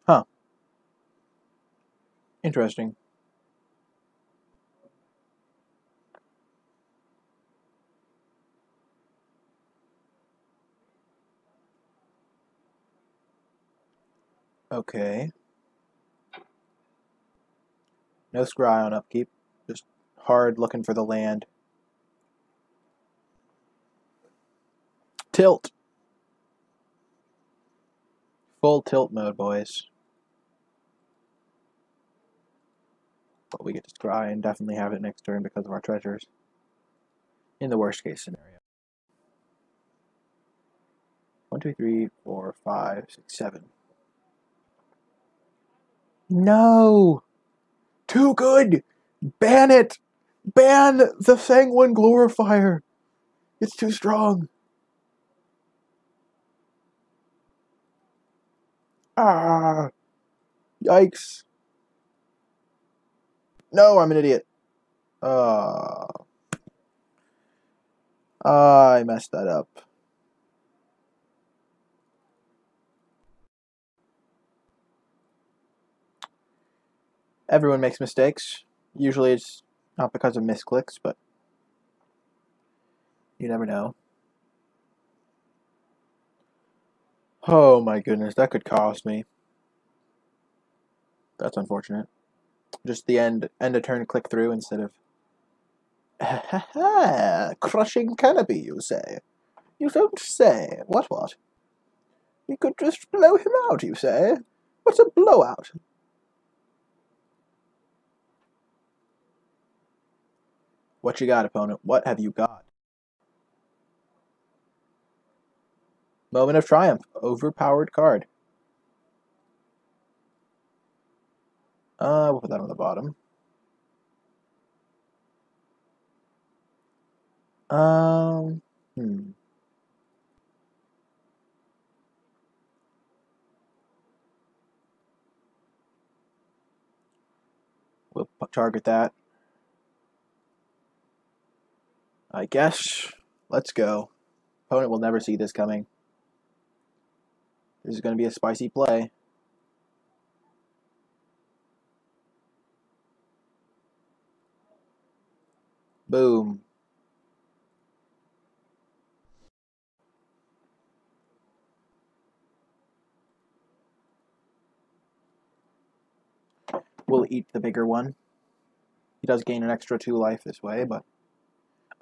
Huh. Interesting. Okay. No scry on upkeep. Just hard looking for the land. Tilt. Full tilt mode, boys. But we get to scry and definitely have it next turn because of our treasures. In the worst case scenario. 1, 2, 3, 4, 5, 6, 7. No! Too good! Ban it! Ban the Sanguine Glorifier! It's too strong! Ah! Yikes! No, I'm an idiot. I messed that up. Everyone makes mistakes. Usually it's not because of misclicks, but you never know. Oh my goodness, that could cost me. That's unfortunate. Just the end a turn click through instead of crushing canopy, you say? You don't say. What? We could just blow him out, you say? What's a blowout? What you got, opponent? What have you got? Moment of Triumph. Overpowered card. We'll put that on the bottom. Hmm. We'll target that. I guess. Let's go. Opponent will never see this coming. This is going to be a spicy play. Boom. We'll eat the bigger one. He does gain an extra 2 life this way, but...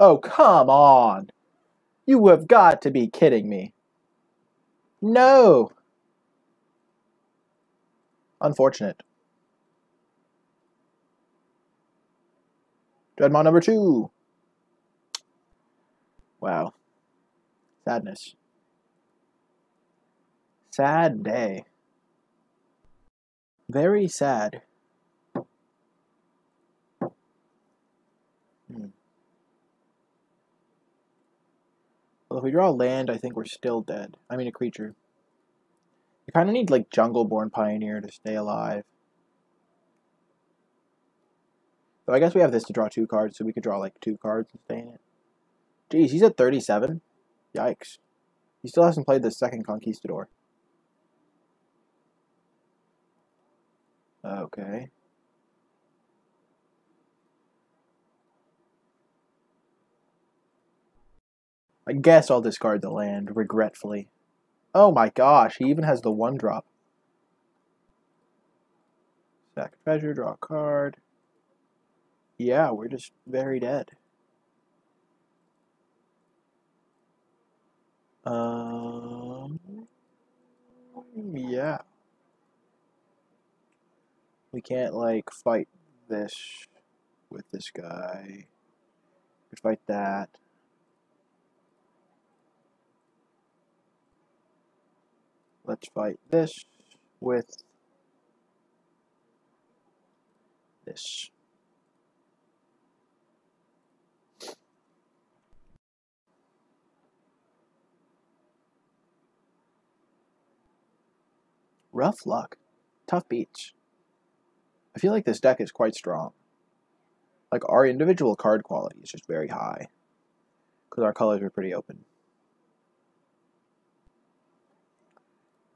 Oh, come on! You have got to be kidding me. No! Unfortunate. Dreadmon number 2. Wow. Sadness. Sad day. Very sad. Well, if we draw land, I think we're still dead. I mean a creature. You kind of need, like, Jungleborn Pioneer to stay alive. So I guess we have this to draw 2 cards, so we could draw, like, 2 cards and stay in it. Jeez, he's at 37? Yikes. He still hasn't played the second Conquistador. Okay. I guess I'll discard the land, regretfully. Oh my gosh, he even has the 1-drop. Sack treasure, draw a card. Yeah, we're just very dead. Yeah. We can't, like, fight this with this guy. We could fight that. Let's fight this with this. Rough luck. Tough beats. I feel like this deck is quite strong. Like, our individual card quality is just very high. Because our colors are pretty open.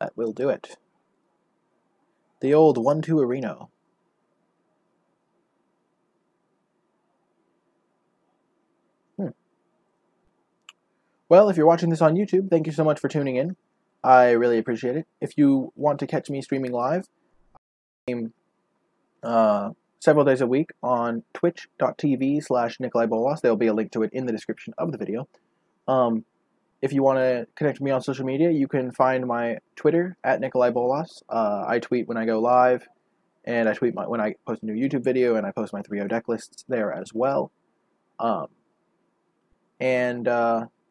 That will do it. The old 1-2 Areno. Well, if you're watching this on YouTube, thank you so much for tuning in. I really appreciate it. If you want to catch me streaming live, I'm several days a week on twitch.tv/NicolaiBolas. There'll be a link to it in the description of the video. If you want to connect with me on social media, you can find my Twitter at NicolaiBolas. I tweet when I go live, and I tweet when I post a new YouTube video, and I post my 3.0 deck lists there as well.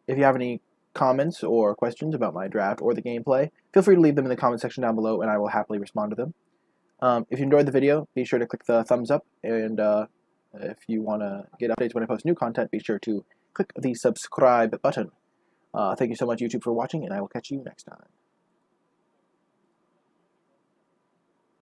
If you have any comments or questions about my draft or the gameplay, feel free to leave them in the comment section down below, and I will happily respond to them. If you enjoyed the video, be sure to click the thumbs up, and if you want to get updates when I post new content, be sure to click the subscribe button. Thank you so much, YouTube, for watching, and I will catch you next time.